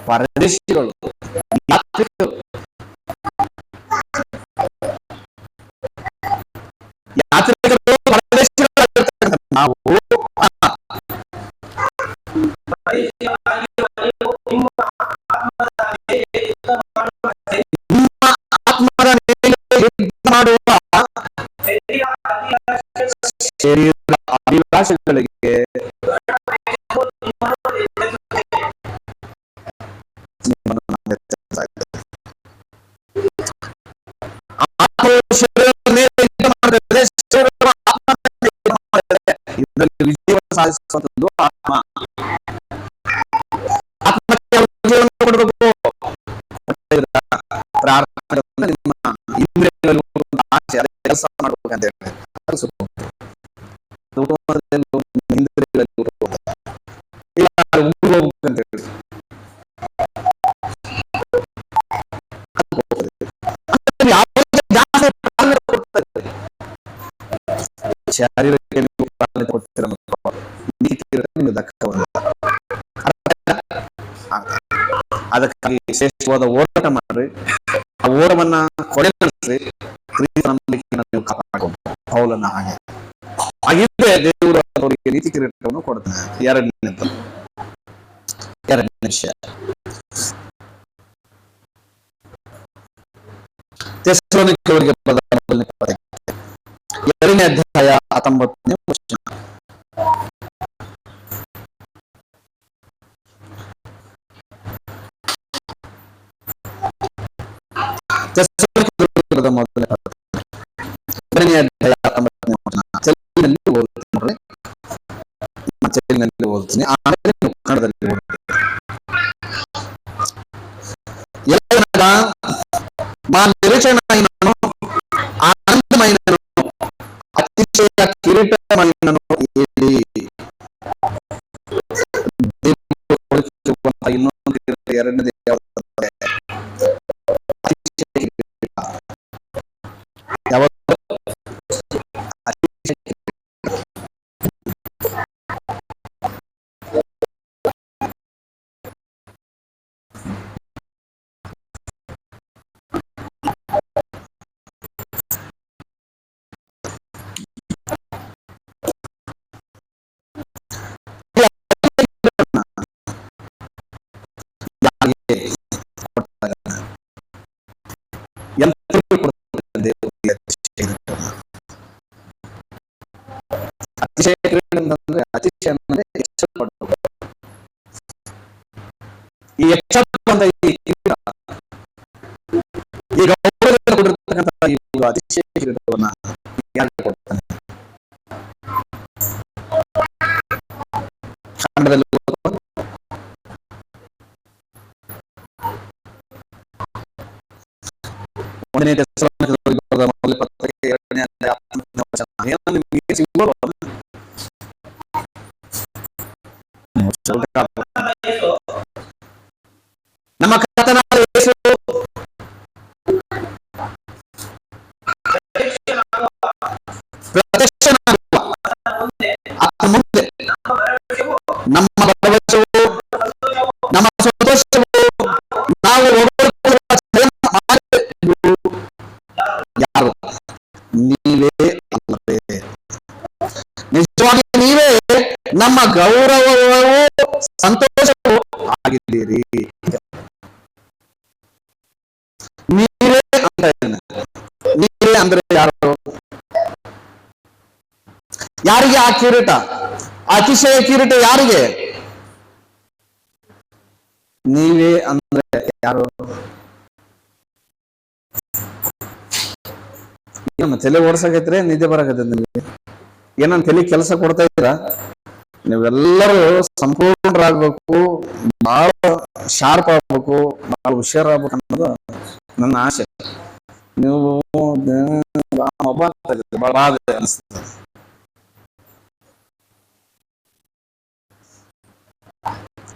ಪರದೇಶಿಗಳು, ಯಾತ್ರಿಕರು, ನಾವು ನಿಮ್ಮ ಆತ್ಮದ ಮೇಲೆ ಯುದ್ಧ ಮಾಡುವ ಶರೀರ ಅಭಿಲಾಷೆಗಳಿಗೆ ವಿಜಯವನ್ನು ಸಾಧಿಸುವಂತದ್ದು ಆತ್ಮ. ಆತ್ಮಕ್ಕೆ ವಿಜಯವನ್ನು ಕೊಡಬೇಕು. ಪ್ರಾರ್ಥನೆ ನಿಮ್ಮ ಇಂದ್ರಿಯಗಳಲ್ಲಿ ಆಸೆ ಕೆಲಸ ಮಾಡಬೇಕಂತ ಹೇಳಿ ಹೋಗ್ಬೇಕಂತ ಹೇಳಿ ಶಾರೀರಿಕ ನೀವು ಪ್ರಾಧಾನ್ಯತೆ ಕೊಡ್ತೀರ ಮತ್ತು ನೀತಿ ಕಿರೀಟ ನಿಮಗೆ ದಕ್ಕವಲ್ಲ. ಅದಕ್ಕಾಗಿ ಶ್ರೇಷ್ಠವಾದ ಹೋರಾಟ ಮಾಡ್ರಿ, ಆ ಓಟವನ್ನ ಕೊನೆಗೊಳಿಸಿ ಕ್ರಿಸ್ತನ ನಂಬಿಕೆಯನ್ನು ನೀವು ಕಾಪಾಡಿಕೊಂಡು ಪೌಲನ ಹಾಗೆ ಹಾಗಿದ್ರೆ ದೇವರು ಅವರಿಗೆ ನೀತಿ ಕಿರೀಟವನ್ನು ಕೊಡ್ತಾನೆ. ಎರಡನೇ ವಿಷಯ ಥೆಸಲೋನಿಕದವರಿಗೆ ಬರೆದ ಮೊದಲನೇ ಪತ್ರಿಕೆ 2ನೇ ಅಧ್ಯಾಯ 19ನೇ ವಚನ. ಥೆಸಲೋನಿಕದವರಿಗೆ ಬರೆದ ಮೊದಲನೇ ಪತ್ರಿಕೆ 2ನೇ ಅಧ್ಯಾಯ 19ನೇ ವಚನ. ತೆಲುಗಿನಲ್ಲಿ ಓದುತ್ತೀನಿ ನೋಡ್ರಿ, ತೆಲುಗಿನಲ್ಲಿ ಓದುತ್ತೀನಿ, ಆಮೇಲೆ ಕನ್ನಡದಲ್ಲಿ ಓದುತ್ತೀನಿ. మా నిరీక్షణమైనను ఆనందమైనను అతిశయ కిరీటమైనను ఏది? ಇನ್ನೊಂದು ಕಿರೀಟ, ಎರಡನೇది ಯಾವುದು? ಅತಿಶಯ ಕಿರೀಟ. ಯಾವುದು? ಅತಿಶಯ ಕಿರೀಟ. ಅತಿಶಯ ಕಿರೀಟ ಅಂತಂದ್ರೆ ಅತಿಶಯ ಅಂದ್ರೆ ಹೆಚ್ಚಲ್ಪಟ್ಟು, ಈ ಹೆಚ್ಚಲ್ಪಟ್ಟಂತ ಈ ಕಿರೀಟ, ಈ ಗೌರವದಿಂದ ಕೊಟ್ಟಿರ್ತಕ್ಕಂಥ ಈ ಅತಿಶಯ ಕಿರೀಟವನ್ನ ಯಾರಿಗೆ ಕೊಡ್ತಾನೆ? ಕನ್ನಡದಲ್ಲಿ ಒಂದನೇ ಥೆಸಲೋನಿಕದವರಿಗೆ ಬರೆದ ಮೊದಲನೇ ಪತ್ರಿಕೆ 2ನೇ ಅಧ್ಯಾಯ 19ನೇ ವಚನ. ಏನೋ ನಿಮಗೆ ಸಿಗ್ಬೋದು. ನಮ್ಮ ಕರ್ತನಾದ ಯೇಸು ಪ್ರತ್ಯಕ್ಷನಾಗುವ ಆತನ ಮುಂದೆ ನಮ್ಮ ಭರವಸೆಯು, ನಮ್ಮ ಸಂತೋಷವು, ನಾವು ಯಾರು? ನೀವೇ ಅಲ್ಲವೇ? ನಿಜವಾಗಿ ನೀವೇ ನಮ್ಮ ಗೌರವವೂ ಸಂತೋಷವೂ ಆಗಿದ್ದೀರಿ. ನೀವೇ ಅಂತ ಏನು? ನೀವೇ ಅಂದ್ರೆ ಯಾರು? ಯಾರಿಗೆ ಆ ಕಿರೀಟ? ಅತಿಶಯ ಕಿರೀಟ ಯಾರಿಗೆ? ನೀವೇ ಅಂದ್ರೆ ಯಾರು? ನಮ್ಮ ತಲೆ ಓಡ್ಸಕೈತ್ರಿ, ನಿದ್ದೆ ಬರಕೈತೆ ನಿಮಗೆ? ಏನನ್ ತಲೆ ಕೆಲಸ ಕೊಡ್ತಾ ಇದ್ದೀರಾ? ನೀವೆಲ್ಲರೂ ಸಂಪೂರ್ಣರಾಗಬೇಕು, ಬಹಳ ಶಾರ್ಪ್ ಆಗ್ಬೇಕು, ಬಹಳ ಹುಷಾರಾಗ್ಬೇಕು ಅನ್ನೋದು ನನ್ನ ಆಸೆ. ನೀವು ಬಹಳ ಅನಿಸ್ತದೆ.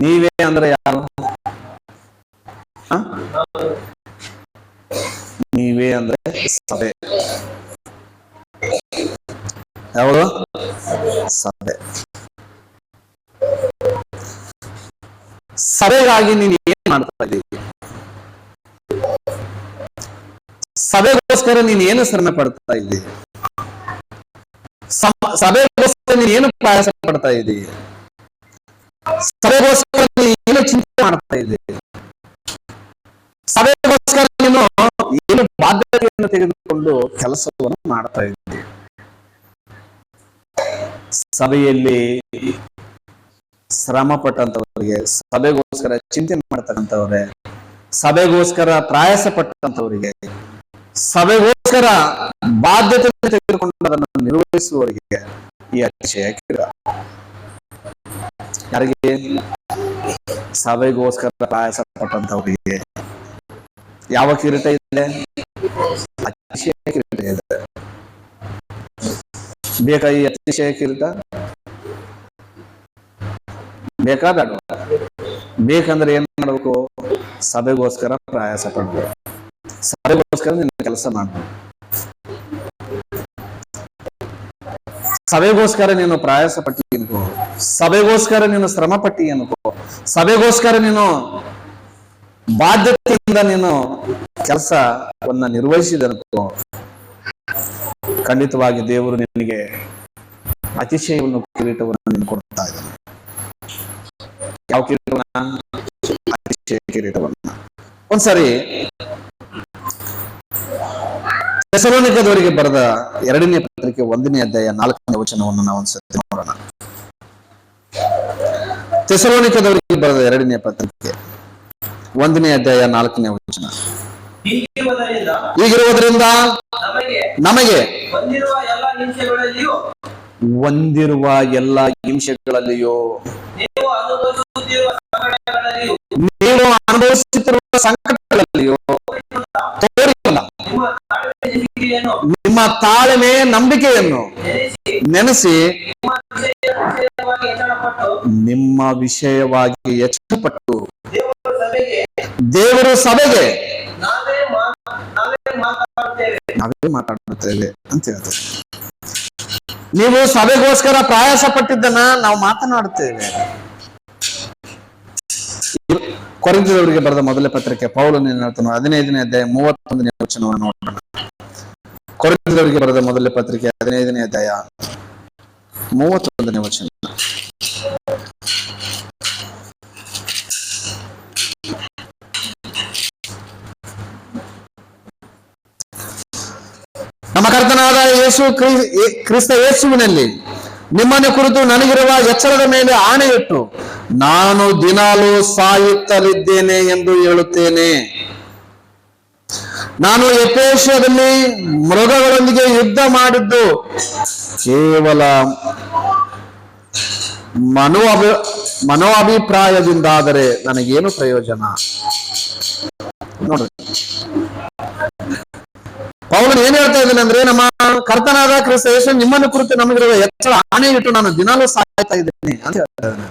ನೀವೇ ಅಂದ್ರೆ ಯಾರು? ನೀವೇ ಅಂದ್ರೆ ಸಭೆ. ಯಾವುದು? ಸಭೆ. ಸಭೆಗಾಗಿ ನೀನು ಏನ್ ಮಾಡ್ತಾ ಇದ್ದೀವಿ? ಸಭೆಗೋಸ್ಕರ ನೀನು ಏನು ಶ್ರಮೆ ಪಡ್ತಾ ಇದ್ದೀವಿ? ಸಭೆಗೋಸ್ಕರ ನೀನು ಏನು ಪ್ರಯಾಸ ಪಡ್ತಾ ಇದ್ದೀವಿ? ಸಭೆಗೋಸ್ಕರ ನೀನು ಏನು ಚಿಂತೆ ಮಾಡ್ತಾ ಇದ್ದೀವಿ? ಸಭೆಗೋಸ್ಕರ ನೀನು ಏನು ಬಾಧ್ಯತೆಯನ್ನು ತೆಗೆದುಕೊಂಡು ಕೆಲಸವನ್ನು ಮಾಡ್ತಾ ಇದ್ದೀವಿ? ಸಭೆಯಲ್ಲಿ ಶ್ರಮ ಪಟ್ಟಂತವರಿಗೆ, ಸಭೆಗೋಸ್ಕರ ಚಿಂತೆ ಮಾಡ್ತಕ್ಕಂಥವ್ರೆ, ಸಭೆಗೋಸ್ಕರ ಪ್ರಯಾಸ ಪಟ್ಟಂತವರಿಗೆ, ಸಭೆಗೋಸ್ಕರ ಬಾಧ್ಯತೆ ತೆಗೆದುಕೊಂಡು ಅದನ್ನು ನಿರ್ವಹಿಸುವವರಿಗೆ ಈ ಅತಿಶಯ ಕಿರೀಟ. ಯಾರಿಗೆ? ಸಭೆಗೋಸ್ಕರ ಪ್ರಯಾಸ ಪಟ್ಟಂತವರಿಗೆ ಯಾವ ಕಿರೀಟ ಇದೆ? ಅತಿಶಯ ಕಿರೀಟ ಇದೆ. ಬೇಕಾ ಈ ಅತಿಶಯ ಕಿರೀಟ? ಬೇಕಾದ ಬೇಕಂದ್ರೆ ಏನ್ ಮಾಡ್ಬೇಕು? ಸಭೆಗೋಸ್ಕರ ಪ್ರಯಾಸ ಪಡ್ಬೇಕು, ಸಭೆಗೋಸ್ಕರ ನಿನ್ನ ಕೆಲಸ ಮಾಡ್ಬೇಕು. ಸಭೆಗೋಸ್ಕರ ನೀನು ಪ್ರಯಾಸ ಪಟ್ಟಿ ಅನ್ಕೋ, ಸಭೆಗೋಸ್ಕರ ನೀನು ಶ್ರಮ ಪಟ್ಟಿ ಅನ್ಕೋ, ಸಭೆಗೋಸ್ಕರ ನೀನು ಬಾಧ್ಯತೆಯಿಂದ ನೀನು ಕೆಲಸವನ್ನ ನಿರ್ವಹಿಸಿದ ಅನ್ಕೋ, ಖಂಡಿತವಾಗಿ ದೇವರು ನಿನಗೆ ಅತಿಶಯವನ್ನು ಕಿರೀಟವನ್ನು ನೀನು ಕೊಡ್ತಾ ಇದ್ದಾನೆ. ಯಾವ ಕಿರೀಟವನ್ನ? ಅತಿಶಯ ಕಿರೀಟವನ್ನ. ಒಂದ್ಸರಿ ಥೆಸಲೋನಿಕದವರಿಗೆ ಬರೆದ 2ನೇ ಪತ್ರಿಕೆ 1ನೇ ಅಧ್ಯಾಯ 4ನೇ ವಚನವನ್ನು ನಾವು ಒಂದ್ಸತಿ ನೋಡೋಣ. ಥೆಸಲೋನಿಕದವರಿಗೆ ಬರೆದ 2ನೇ ಪತ್ರಿಕೆ 1ನೇ ಅಧ್ಯಾಯ 4ನೇ ವಚನ. ಹೀಗಿರುವುದರಿಂದ ನಮಗೆ ಒಂದಿರುವ ಎಲ್ಲ ಹಿಂಸೆಗಳಲ್ಲಿಯೂ ನೀವು ಅನುಭವಿಸುತ್ತಿರುವ ಸಂಕಟಗಳಲ್ಲಿಯೂ ತೋರಿಲ್ಲ ನಿಮ್ಮ ತಾಳ್ಮೆ ನಂಬಿಕೆಯನ್ನು ನೆನೆಸಿ ನಿಮ್ಮ ವಿಷಯವಾಗಿ ಹೆಚ್ಚುಪಟ್ಟು ದೇವರು ಸಭೆಗೆ ನಾವೇ ಮಾತಾಡುತ್ತೇವೆ ಅಂತ ಹೇಳ್ತೇವೆ. ನೀವು ಸಭೆಗೋಸ್ಕರ ಪ್ರಯಾಸ ಪಟ್ಟಿದ್ದನ್ನ ನಾವು ಮಾತನಾಡುತ್ತೇವೆ. ಕೊರಿಂಥದವರಿಗೆ ಬರೆದ ಮೊದಲನೇ ಪತ್ರಿಕೆ ಪೌಲನು ಏನು ಹೇಳ್ತಾನೋ 15ನೇ ಅಧ್ಯಾಯ 31ನೇ ವಚನವನ್ನು ನೋಡೋಣ. ಕೊರಿಂಥದವರಿಗೆ ಬರೆದ ಮೊದಲನೇ ಪತ್ರಿಕೆ 15ನೇ ಅಧ್ಯಾಯ 31ನೇ ವಚನ. ನಮ್ಮ ಕರ್ತನಾದ ಕ್ರಿಸ್ತ ಯೇಸುವಿನಲ್ಲಿ ನಿಮ್ಮನ್ನು ಕುರಿತು ನನಗಿರುವ ಎಚ್ಚರದ ಮೇಲೆ ಆಣೆಯಿಟ್ಟು ನಾನು ದಿನಾಲೂ ಸಾಯುತ್ತಲಿದ್ದೇನೆ ಎಂದು ಹೇಳುತ್ತೇನೆ. ನಾನು ಎಫೆಸದಲ್ಲಿ ಮೃಗಗಳೊಂದಿಗೆ ಯುದ್ಧ ಮಾಡಿದ್ದು ಕೇವಲ ಮನೋಅಭಿಪ್ರಾಯದಿಂದಾದರೆ ನನಗೇನು ಪ್ರಯೋಜನ? ನೋಡ್ರಿ, ಪೌಲನು ಏನ್ ಹೇಳ್ತಾ ಇದ್ದಾನೆ ಅಂದ್ರೆ, ನಮ್ಮ ಕರ್ತನಾದ ಕ್ರಿಸ್ತ ಯೇಸು ನಿಮ್ಮನ್ನು ಕುರಿತು ನಮಗಿರುವ ಎಚ್ಚರ ಆಣೆ ಇಟ್ಟು ನಾನು ದಿನಾಲೂ ಸಾಯ್ತಾ ಇದ್ದೇನೆ ಅಂತ ಹೇಳ್ತಾ ಇದ್ದಾನೆ.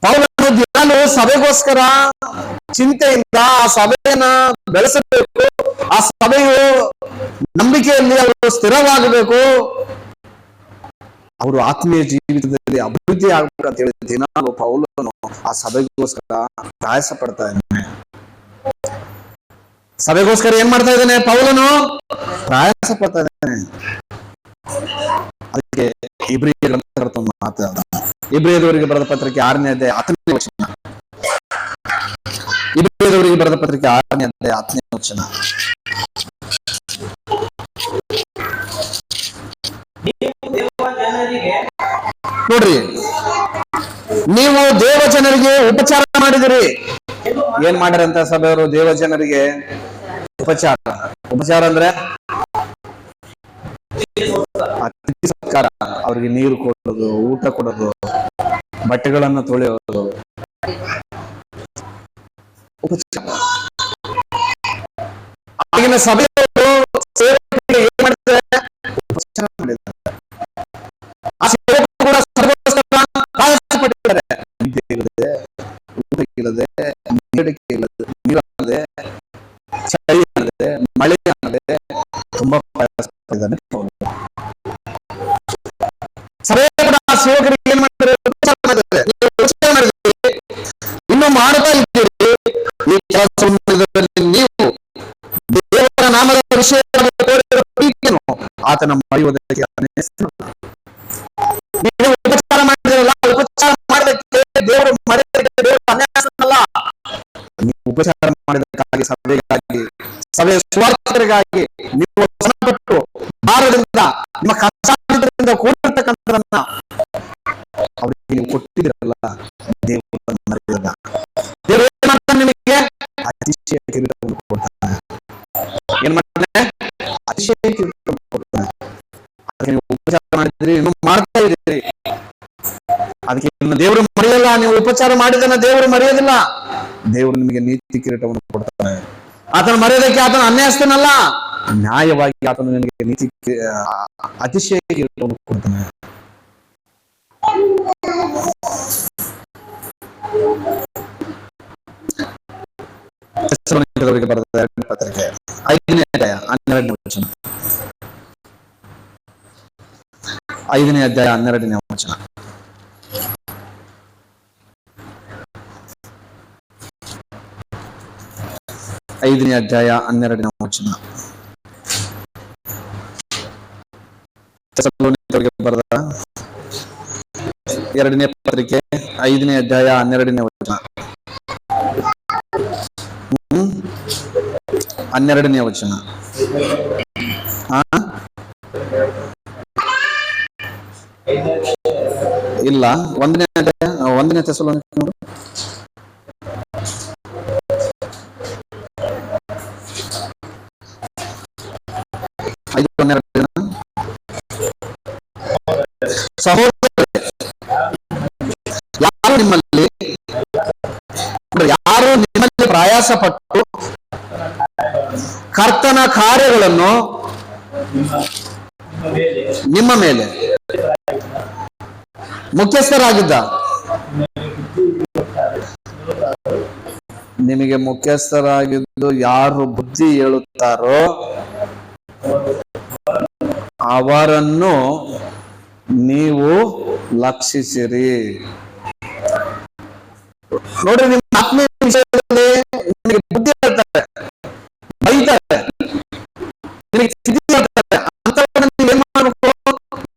ಪೌಲನು ದಿನಾಲೂ ಸಭೆಗೋಸ್ಕರ ಚಿಂತೆಯಿಂದ ಆ ಸಭೆಯನ್ನ ಬೆಳೆಸಬೇಕು, ಆ ಸಭೆಯು ನಂಬಿಕೆಯಲ್ಲಿ ಅವರು ಸ್ಥಿರವಾಗಬೇಕು, ಅವರು ಆತ್ಮೀಯ ಜೀವಿತದಲ್ಲಿ ಅಭಿವೃದ್ಧಿ ಆಗ್ಬೇಕು ಅಂತ ಹೇಳಿ ದಿನಾಲೂ ಪೌಲನು ಆ ಸಭೆಗೋಸ್ಕರ ಪ್ರಯಾಸ ಪಡ್ತಾ ಇದ್ದಾನೆ. ಸಭೆಗೋಸ್ಕರ ಏನ್ ಮಾಡ್ತಾ ಇದ್ದಾನೆ? ಪೌಲನು ಪ್ರಯಾಸ ಪಡ್ತಾ ಇದ್ದಾನೆ. ಅದಕ್ಕೆ ಇಬ್ರಿಯರ ಮಾತಾಡ ಇಬ್ರಿಯದವರಿಗೆ ಬರೆದ ಪತ್ರಿಕೆ 6ನೇ ಅಧ್ಯಾಯ 10ನೇ ವಚನ. ಇಬ್ರಿಯದವರಿಗೆ ಬರೆದ ಪತ್ರಿಕೆ 6ನೇ ಅಧ್ಯಾಯ 10ನೇ ವಚನ. ನೋಡ್ರಿ, ನೀವು ದೇವ ಜನರಿಗೆ ಉಪಚಾರ ಮಾಡಿದಿರಿ. ಏನ್ ಮಾಡ್ಯಾರಂತ ಸಭೆಯವರು? ದೇವ ಜನರಿಗೆ ಉಪಚಾರ ಅಂದ್ರೆ ಅತಿಥಿ ಸತ್ಕಾರ. ಅವ್ರಿಗೆ ನೀರು ಕೊಡೋದು, ಊಟ ಕೊಡೋದು, ಬಟ್ಟೆಗಳನ್ನು ತೊಳೆಯೋದು ಉಪಚಾರ. ಆಗಿನ ಸಭೆಯವರು ಸೇವಕರಿಗೆ ಏನ್ ಮಾಡ್ತಾರೆ? ಉಪಚಾರ ಮಾಡಿದ್ದಾರೆ. ಆ ಸೇವಕರು ಕೂಡ ಸಭೆಗೋಸ್ಕರ ಪ್ರಯಾಸ ಪಟ್ಟಿದ್ದಾರೆ. ನಿದ್ದೆ ಇಲ್ಲದೆ, ಊಟ ಇಲ್ಲದೆ, ನೀಡಿಕೆ ಇಲ್ಲದೆ, ನೀರಲ್ಲದೆ, ಚಳಿ ಅನ್ನದೆ, ಮಳೆ ಅನ್ನದೆ ತುಂಬಾ ಪ್ರಯಾಸ ಪಟ್ಟಿದ್ದಾನೆ. ಸಭೆ ಕೂಡ ಸೇವಕರಿಗೆ ಏನ್ ಮಾಡ್ತಾರೆ? ಉಪಚಾರ ಮಾಡಿದ್ದಾರೆ. ಇನ್ನು ಮಾಡ್ತಾ ಇದ್ದೀರಿ ಈ ಕೆಲಸವನ್ನು. ನೀವು ದೇವರ ನಾಮದ ವಿಷಯವಾಗಿ ಪ್ರೀತಿಯನ್ನು ಆತನ ಮರೆಯುವುದಕ್ಕೆ ನೀವು ಉಪಚಾರ ಮಾಡಿದಿರಲ್ಲ. ಉಪಚಾರ ಮಾಡೋದಕ್ಕೆ ದೇವರು ಮರೆಯೋದಕ್ಕೆ ದೇವರು ಅನ್ಯಾಸನಲ್ಲ. ನೀವು ಉಪಚಾರ ಮಾಡಿದಕ್ಕಾಗಿ, ಸಭೆಗಾಗಿ, ಸಭೆಯ ಸ್ವಾರ್ಥರಿಗಾಗಿ ನೀವು ಶ್ರಮಪಟ್ಟು ಭಾರದಿಂದ ನಿಮ್ಮ ಕಸಾಲಿಂದ ಕೂಡಿರ್ತಕ್ಕಂಥದನ್ನ ಅವರಿಗೆ ನೀವು ಕೊಟ್ಟಿದಿರಲ್ಲ. ದೇವರು ಮರೆಯಲ್ಲ. ದೇವರು ಏನ್ ಮಾಡ್ತಾನೆ? ನಿಮಗೆ ಅತಿಶಯ ಕಿರೀಟವನ್ನು ಕೊಡ್ತಾನೆ. ಏನ್ ಮಾಡ್ತಾನೆ? ಅತಿಶಯ ಕಿರೀಟವನ್ನು ಕೊಡ್ತಾನೆ. ಅದಕ್ಕೆ ನೀವು ಉಪಚಾರ ಮಾಡಿದ್ರಿ, ಇನ್ನು ಮಾಡ್ತಾ ಇದ್ದೀರಿ. ಅದಕ್ಕೆ ಇನ್ನು ದೇವರು ಮರೆಯಲ್ಲ. ನೀವು ಉಪಚಾರ ಮಾಡಿದನ್ನ ದೇವರು ಮರೆಯೋದಿಲ್ಲ. ದೇವರು ನಿಮಗೆ ನೀತಿ ಕಿರೀಟವನ್ನು ಕೊಡ್ತಾನೆ. ಆತನ ಮರೆಯೋದಕ್ಕೆ ಆತನ ಅನ್ಯಾಯಸ್ಥನಲ್ಲ, ನ್ಯಾಯವಾಗಿ ಆತನು ನಿನಗೆ ನೀತಿ ಅತಿಶಯ ಕಿರೀಟವನ್ನು ಕೊಡ್ತಾನೆ. ಥೆಸಲೋನಿಕದವರಿಗೆ ಬರೆದ 2ನೇ ಪತ್ರಿಕೆ 5ನೇ ಅಧ್ಯಾಯ 12ನೇ ವಚನ. 5ನೇ ಅಧ್ಯಾಯ 12ನೇ ವಚನ. ಐದನೇ ಅಧ್ಯಾಯ 12ನೇ ವಚನ. ಥೆಸಲೋನಿಕರಿಗೆ ಬರೆದ 2ನೇ ಪತ್ರಿಕೆ 5ನೇ ಅಧ್ಯಾಯ 12ನೇ ವಚನ. 12ನೇ ವಚನ. ಇಲ್ಲ, 1ನೇ ಅಧ್ಯಾಯ 1ನೇ ಥೆಸಲೋನಿಕರು 5:12. ಸಹೋದರರೇ, ಯಾರು ನಿಮ್ಮಲ್ಲಿ ಪ್ರಯಾಸ ಪಟ್ಟು ಕರ್ತನ ಕಾರ್ಯಗಳನ್ನು ನಿಮ್ಮ ಮೇಲೆ ಮುಖ್ಯಸ್ಥರಾಗಿದ್ದ, ನಿಮಗೆ ಮುಖ್ಯಸ್ಥರಾಗಿದ್ದು ಯಾರು ಬುದ್ಧಿ ಹೇಳುತ್ತಾರೋ ಅವರನ್ನು ನೀವು ಲಕ್ಷಿಸಿರಿ. ನೋಡ್ರಿ, ನಿಮ್ಮ ಆತ್ಮೀಯ ವಿಷಯದಲ್ಲಿ ನಿಮಗೆ ಬುದ್ಧಿ ಹೇಳ್ತಾರೆ, ಬೈತಾರೆ, ನಿಮಗೆ ಸ್ಥಿತಿ ಹೇಳ್ತಾರೆ, ಅಂತವರನ್ನ ನೀವು ಏನ್ ಮಾಡಬೇಕು?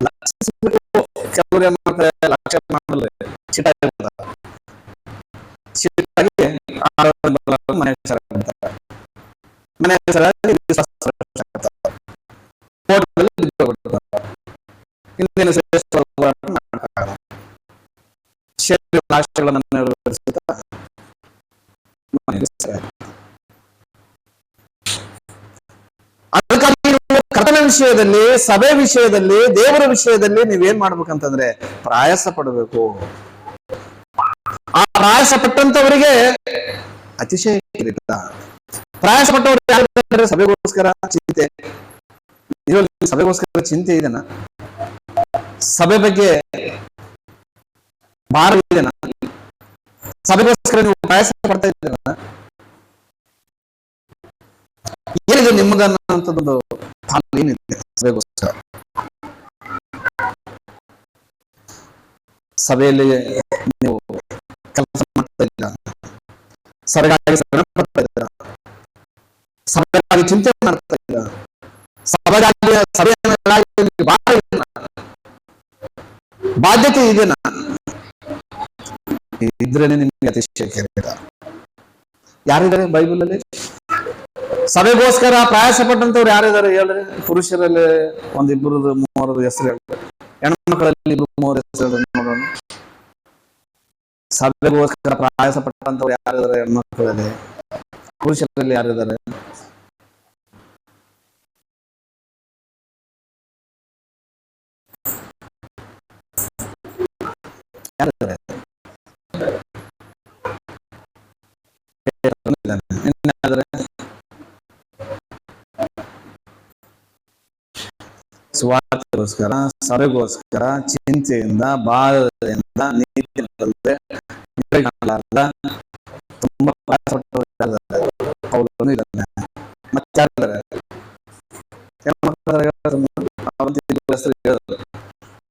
ಲಕ್ಷಿಸಬೇಕು. ಕೆಲವರು ಏನ್ ಮಾಡ್ತಾರೆ? ಲಕ್ಷ್ಯ ಮಾಡಲ್ಲ, ಚಿಟಾಗಿ ಮನೆ ಹೆಸರಾಗ್ತಾರೆ, ಮನೆ ಹೆಸರಾಗಿ ಹಿಂದಿನ ಶ್ರೇಷ್ಠ ರಾಷ್ಟ್ರಗಳನ್ನು ನೆರವೇರಿಸುತ್ತಾ ಅದಕ್ಕಾಗಿ ಕರ್ತನ ವಿಷಯದಲ್ಲಿ, ಸಭೆ ವಿಷಯದಲ್ಲಿ, ದೇವರ ವಿಷಯದಲ್ಲಿ ನೀವೇನ್ ಮಾಡ್ಬೇಕಂತಂದ್ರೆ ಪ್ರಯಾಸ ಪಡಬೇಕು. ಆ ಪ್ರಯಾಸ ಪಟ್ಟಂತವರಿಗೆ ಅತಿಶಯ ಕಿರೀಟ. ಪ್ರಯಾಸ ಪಟ್ಟವರು ಯಾರು? ಸಭೆಗೋಸ್ಕರ ಚಿಂತೆ. ಸಭೆಗೋಸ್ಕರ ಚಿಂತೆ ಇದೆನಾ? ಸಭೆ ಬಗ್ಗೆ ಭಾರ ಇದೆನಾ? ಸಭೆಗೋಸ್ಕರ ನೀವು ಪ್ರಯಾಸ ಪಡ್ತಾ ಇದ್ದೀರ? ಏನಿದೆ ನಿಮ್ಮದನ್ನಂತದ್ದು ಏನಿದೆ ಸಭೆಗೋಸ್ಕರ? ಸಭೆಯಲ್ಲಿ ನೀವು ಕೆಲಸ ಮಾಡ್ತಾ ಇದ್ದೀರಾ? ಸಭೆಗಾಗಿ ಶ್ರಮ ಪಡ್ತಾ ಇದ್ದೀರಾ? ಸಭೆಗಾಗಿ ಚಿಂತೆ ಮಾಡ್ತಾ ಇದ್ದೀರಾ? ಸಭೆಗಾಗಿ ಬಾಧ್ಯತೆ ಇದೆನಾ? ಇದ್ರೆ ನಿಮ್ಗೆ ಅತಿಶಯ ಕಿರೀಟ. ಯಾರಿದ್ದಾರೆ ಬೈಬಲ್ ಅಲ್ಲಿ ಸಭೆಗೋಸ್ಕರ ಪ್ರಯಾಸ ಪಟ್ಟಂತವ್ರು? ಯಾರಿದ್ದಾರೆ ಹೇಳ್ರಿ? ಪುರುಷರಲ್ಲಿ 1-2-3 ಹೆಸರು ಹೇಳ್ತಾರೆ, ಹೆಣ್ಮಕ್ಳಲ್ಲಿ 2-3 ಹೆಸರು ನೋಡೋಣ. ಸಭೆಗೋಸ್ಕರ ಪ್ರಯಾಸ ಪಟ್ಟಂತವ್ರು ಯಾರಿದ್ದಾರೆ? ಹೆಣ್ಮಕ್ಳಲ್ಲಿ. ಪುರುಷರಲ್ಲಿ ಯಾರಿದ್ದಾರೆ? ಸ್ವಾರ್ಥಗೋಸ್ಕರ, ಸಭೆಗೋಸ್ಕರ ಚಿಂತೆಯಿಂದ, ಬಾಧೆಯಿಂದ, ನೀತಿಯಿಲ್ಲದೆ ತುಂಬಾ ಪೌಲನು ಇದ್ದಾನೆ. ಮತ್ತೆ ಯಾರಿದ್ದಾರೆ?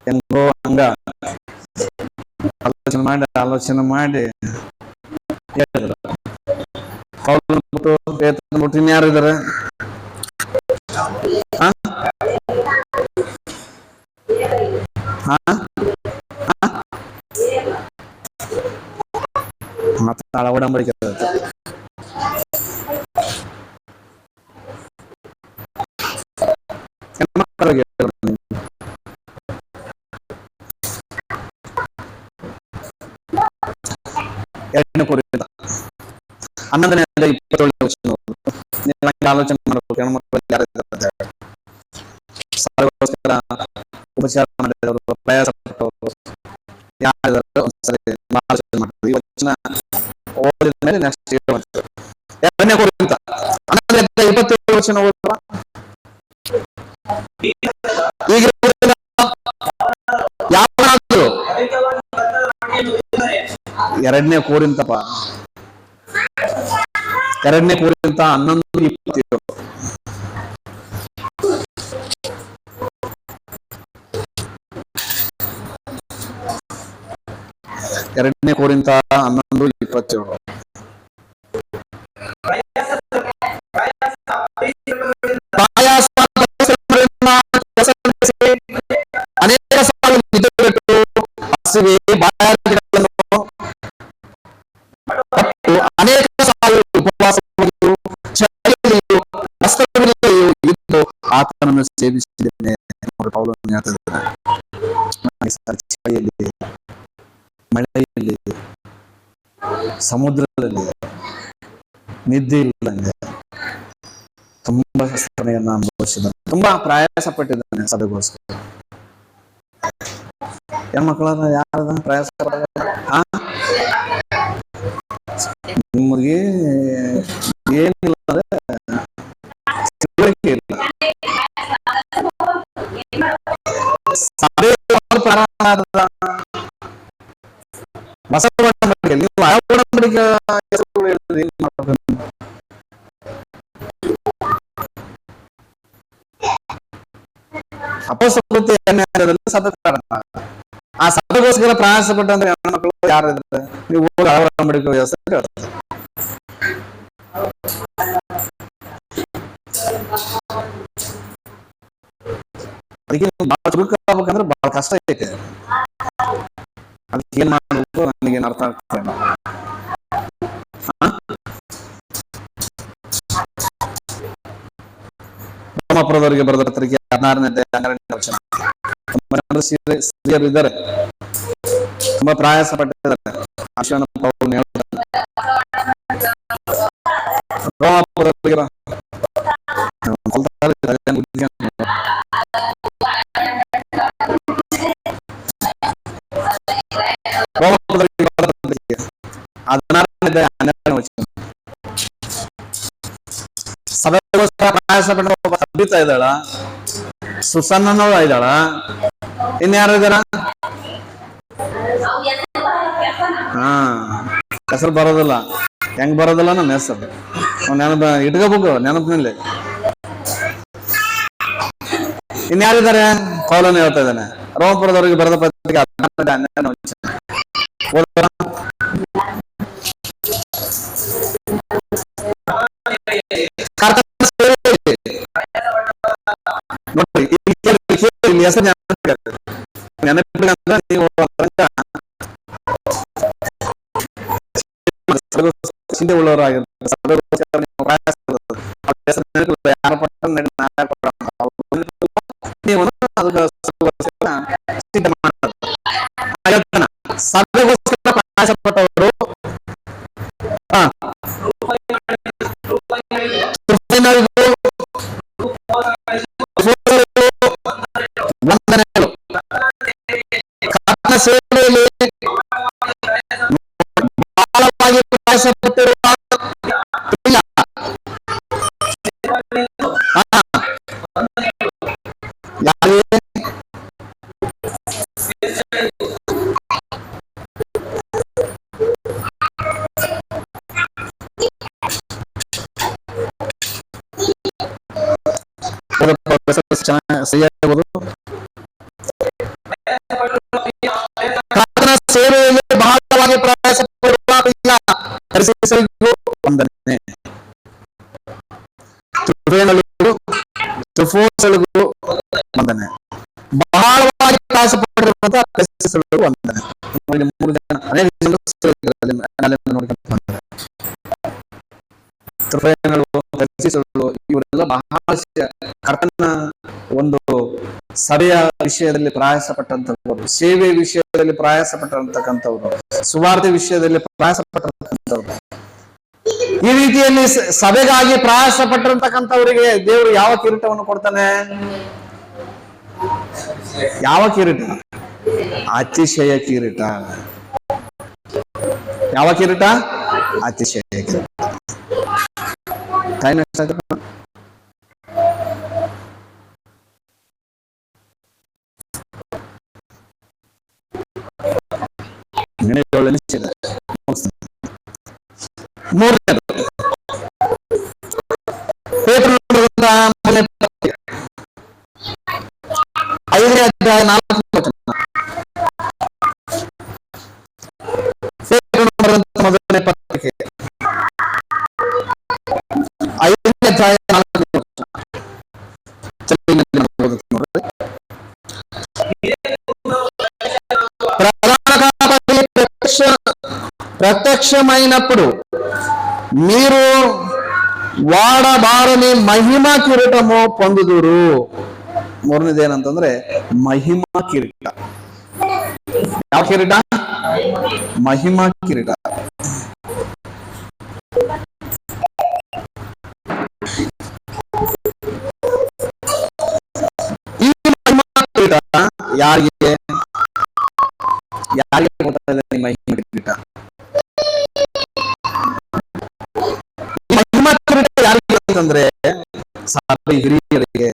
ಹೆಂಗೋ ಹಂಗ ಆಲೋಚನೆ ಮಾಡಿ ಹೇಳಿದ್ರು. ಪೌಲನ ಬಿಟ್ಟು ಇನ್ಯಾರಿದ್ದಾರೆ? ಮಾತಾಡ ಒಡಂಬಡಿಕೆ ಹನ್ನೊಂದನೇ 27 ಆಲೋಚನೆ ಮಾಡಬೇಕು. ಹೆಣ್ಮಕ್ಳು ಯಾರಿದ್ದಾರೆ? ಉಪಚಾರ ಮಾಡಿದವರು, ಪ್ರಯಾಸ ಪಟ್ಟವರು ಯಾರಿದ್ದಾರೆ? ಒಂದ್ಸರಿ ಆಲೋಚನೆ ಮಾಡ್ತೀವಿ. ಈ ವಚನ ಓದಿದ ಮೇಲೆ ನೆಕ್ಸ್ಟ್ 2ನೇ ಕೊರಿಂಥ 11:27 ವಚನ ಓದುವ. ಈಗ ಯಾವನಾದರೂ 2ನೇ ಕೊರಿಂಥಪ್ಪ 2ನೇ ಕೊರಿಂಥ 11:27. 2 ಕೊರಿಂಥ 11:27. ಪ್ರಯಾಸ ಪರಿಶ್ರಮದಿಂದ ಕೆಲಸ ನಡೆಸಿ ಅನೇಕ ಸಾಲು ನಿದ್ರೆಗೆಟ್ಟು ಹಸಿವೆ ಬಾಯಾರಿಕೆಗಳನ್ನು ಮತ್ತು ಅನೇಕ ಸಾಲು ಉಪವಾಸ ಮಾಡಿದ್ದು ಚಳಿಯಲ್ಲಿಯೂ ಕಷ್ಟಗಳಲ್ಲಿಯೂ ಇದ್ದು ಆತನನ್ನು ಸೇವಿಸಿದ್ದೇನೆ. ಪೌಲನು ಹೇಳ್ತಿದ್ದಾನೆ, ಚಳಿಯಲ್ಲಿ, ಮಳೆಯಲ್ಲಿ, ಸಮುದ್ರದಲ್ಲಿ ನಿದ್ದೆ ಇಲ್ಲಂಗೆ ತುಂಬಾ ಶ್ರಮೆಯನ್ನ ಅನುಭವಿಸಿದ್ದಾನೆ, ತುಂಬಾ ಪ್ರಯಾಸ ಪಟ್ಟಿದ್ದಾನೆ ಸಭೆಗೋಸ್ಕರ. ಹೆಣ್ಮಕ್ಳನ್ನ ಯಾರದ ಪ್ರಯಾಸ ನಿಮಗೆ ಏನಿಲ್ಲ ಅಂದ್ರೆ ತಿಳುವಳಿಕೆ ಇಲ್ಲ. ಸಭೆ ಹೊಸ ಒಡಂಬಡಿಕೆ, ನೀವು ಆ ಒಡಂಬಡಿಕೆ ಅಪೊಸ್ತಲತೆ ಸಭೆ ಪ್ರಾರಂಭ. ಆ ಸಭೆಗೋಸ್ಕರ ಪ್ರಯಾಸ ಪಟ್ಟಂದ್ರೆ ಹೆಣ್ಮಕ್ಳು ಯಾರಿದ್ರೆ ನೀವು ಹೋಗಿ ಅವರ ಒಡಂಬಡಿಕೆ ವ್ಯವಸ್ಥೆ ಹೇಳ್ತಾರೆ. ಅದಕ್ಕೆ ಬಹಳ ಚುರುಕಾಗಬೇಕಂದ್ರೆ ಬಹಳ ಕಷ್ಟ ಐತೆ. ಅದಕ್ಕೆ ಏನ್ ಮಾಡ್ಬೇಕು ನನಗೇನು ಅರ್ಥ ಆಗ್ತದೆ. ರೋಮಾಪುರದವರಿಗೆ ಬರೆದ ಪತ್ರಿಕೆ 16ನೇ ಅಧ್ಯಾಯ 12ನೇ ವಚನ. ಸ್ತ್ರೀಯರು ಇದ್ದಾರೆ, ತುಂಬಾ ಪ್ರಯಾಸ ಪಟ್ಟಿದ್ದಾರೆ. ರೋಮಾಪುರದವರಿಗೆ ಸಭೆಗೋಸ್ಕರ ಪ್ರಯಾಸ ಪಟ್ಟ ಒಬ್ಬ ಸಬ್ಬಿತಾ ಇದ್ದಾಳ, ಸುಸನ್ನನವಳ ಇದ್ದಾಳ, ಇನ್ಯಾರು ಇದ್ದಾರ? ಹೆಸರು ಬರೋದಿಲ್ಲ. ಹೆಂಗ್ ಬರೋದಿಲ್ಲ ನಮ್ಮ ಹೆಸರು ನೆನಪ ಇಟ್ಕೋಬೇಕು ನೆನಪಿನಲ್ಲಿ. ಇನ್ಯಾರಿದ್ದಾರೆ? ಪೌಲನು ಹೇಳ್ತಾ ಇದ್ದಾನೆ, ರೋಮಪುರದವರಿಗೆ ಬರೆದ ಪತ್ರಿಕೆ 12ನೇ ವಚನ. ನೋಡಿ ಹೆಸರು ನೆನಪಿಲ್ಲ ನೀವು ಚಿಂತೆ ಉಳ್ಳವರಾಗಿರ್ತಾರೆ. ಸಭೆಗೋಸ್ಕರ ಪ್ರಯಾಸ ಪಟ್ಟವರು ಸೇವೆಯಲ್ಲಿ ಬಹಳವಾಗಿ ಪ್ರಯಾಸ ಪಟ್ಟಿರುವ ಸೇವೆಯಲ್ಲಿ ಬಹಳವಾಗಿ ಪ್ರಯಾಸ ಪಡುವ ವಂದನೆ. ವಂದನೆ. ಬಹಳವಾಗಿ ಪ್ರಯಾಸ ಪಟ್ಟಿರುವಂತಹ ವಂದನೆ. 3 ಜನ ಅನೇಕ ಇವರೆಲ್ಲ ಬಹಳ ಕರ್ತನ ಒಂದು ಸಭೆಯ ವಿಷಯದಲ್ಲಿ ಪ್ರಯಾಸ ಪಟ್ಟಂತವ್ರು, ಸೇವೆ ವಿಷಯದಲ್ಲಿ ಪ್ರಯಾಸ ಪಟ್ಟಿರ್ತಕ್ಕಂಥವ್ರು, ಸುವಾರ್ತೆ ವಿಷಯದಲ್ಲಿ ಪ್ರಯಾಸ ಪಟ್ಟಿರ್ತಕ್ಕಂಥವ್ರು. ಈ ರೀತಿಯಲ್ಲಿ ಸಭೆಗಾಗಿ ಪ್ರಯಾಸ ಪಟ್ಟಿರ್ತಕ್ಕಂಥವರಿಗೆ ದೇವರು ಯಾವ ಕಿರೀಟವನ್ನು ಕೊಡ್ತಾನೆ? ಯಾವ ಕಿರೀಟ? ಅತಿಶಯ ಕಿರೀಟ. ಯಾವ ಕಿರೀಟ? ಅತಿಶಯ ಕಿರೀಟ. ಟೈಮ್ ಎಷ್ಟಾಯ್ತು? ಮೂರನೇದು ಬರೆದಂತ ಮೊದಲನೇ ಪತ್ರಿಕೆ 5ನೇ ಅಧ್ಯಾಯ 4ನೇ ವಚನ. ನೋಡ್ರಿ. ప్రధాన కాపరి ప్రత్యక్షమైనప్పుడు మీరు వాడబారని మహిమా కిరీటము పొందుదురు. ಮೂರನೇದೇನಂತಂದ್ರೆ ಮಹಿಮಾ ಕಿರೀಟ. ಯಾವ ಕಿರೀಟ? ಮಹಿಮಾ ಕಿರೀಟ. ಈ ಮಹಿಮಾ ಕಿರೀಟ ಯಾರಿಗೆ ಕೊಡ್ತಾ ಇದೆ? ಮಹಿಮಾ ಕಿರೀಟ, ಮಹಿಮಾ ಕಿರೀಟ ಯಾರಿಗೆ ಅಂತಂದ್ರೆ ಸಭೆ ಹಿರಿಯರಿಗೆ.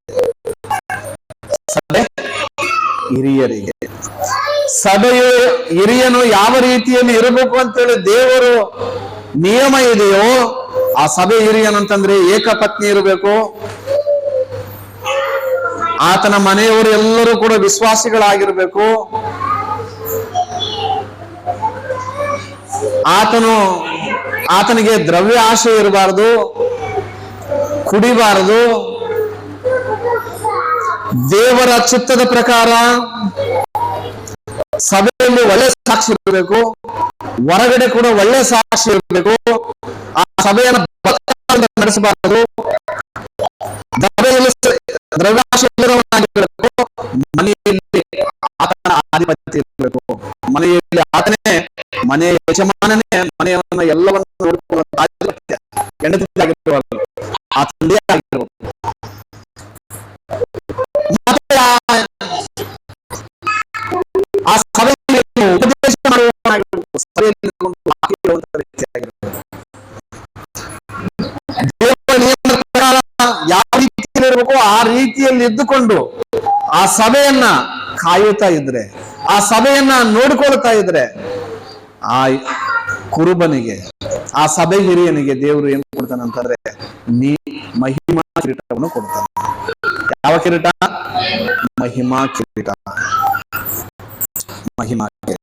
ಸಭೆಯು ಹಿರಿಯನು ಯಾವ ರೀತಿಯಲ್ಲಿ ಇರಬೇಕು ಅಂತೇಳಿ ದೇವರು ನಿಯಮ ಇದೆಯೋ, ಆ ಸಭೆ ಹಿರಿಯನಂತಂದ್ರೆ ಏಕಪತ್ನಿ ಇರಬೇಕು. ಆತನ ಮನೆಯವರು ಎಲ್ಲರೂ ಕೂಡ ವಿಶ್ವಾಸಿಗಳಾಗಿರ್ಬೇಕು. ಆತನಿಗೆ ದ್ರವ್ಯ ಆಶೆ ಇರಬಾರದು, ಕುಡಿಬಾರದು. ದೇವರ ಚಿತ್ತದ ಪ್ರಕಾರ ಸಭೆಯಲ್ಲಿ ಒಳ್ಳೆ ಸಾಕ್ಷಿ ಇರಬೇಕು, ಹೊರಗಡೆ ಕೂಡ ಒಳ್ಳೆ ಸಾಕ್ಷಿ ಇರಬೇಕು. ಆ ಸಭೆಯನ್ನು ನಡೆಸಬಾರದು. ದ್ರವ್ಯಾಶಿರಬೇಕು. ಮನೆಯಲ್ಲಿ ಆತನ ಆಧಿಪತ್ಯ ಇರಬೇಕು. ಮನೆಯಲ್ಲಿ ಆತನೇ ಮನೆಯ ಯಜಮಾನನೇ ಮನೆಯನ್ನು ಎಲ್ಲವನ್ನು ನೋಡಿಕೊಳ್ಳುವಂತ ಆಧಿಪತ್ಯ ಹೆಂಡತಿಯಾಗಿರಬಾರದು, ಆ ತಂದೆ ಆಗಿರಬೇಕು. ಮತ್ತೆ ಆ ಸಭೆಯಲ್ಲಿ ಉಪದೇಶ ಮಾಡುವವನಾಗಿರಬೇಕು. ಸಭೆಯಲ್ಲಿ ದೇವರ ನಿಯಮದ ಪ್ರಕಾರ ಯಾವ ರೀತಿಯಲ್ಲಿ ಇರಬೇಕು ಆ ರೀತಿಯಲ್ಲಿ ಇದ್ದುಕೊಂಡು ಆ ಸಭೆಯನ್ನ ಕಾಯುತ್ತಾ ಇದ್ರೆ, ಆ ಸಭೆಯನ್ನ ನೋಡಿಕೊಳ್ತಾ ಇದ್ರೆ, ಆ ಕುರುಬನಿಗೆ, ಆ ಸಭೆ ಹಿರಿಯನಿಗೆ ದೇವರು ಏನ್ ಕೊಡ್ತಾನೆ ಅಂತಂದ್ರೆ ಮಹಿಮಾ ಕಿರೀಟವನ್ನು ಕೊಡ್ತಾನೆ. ಯಾವ ಕಿರೀಟ? ಮಹಿಮಾ ಕಿರೀಟ. ಮಹಿಮಾ ಕಿರೀಟ.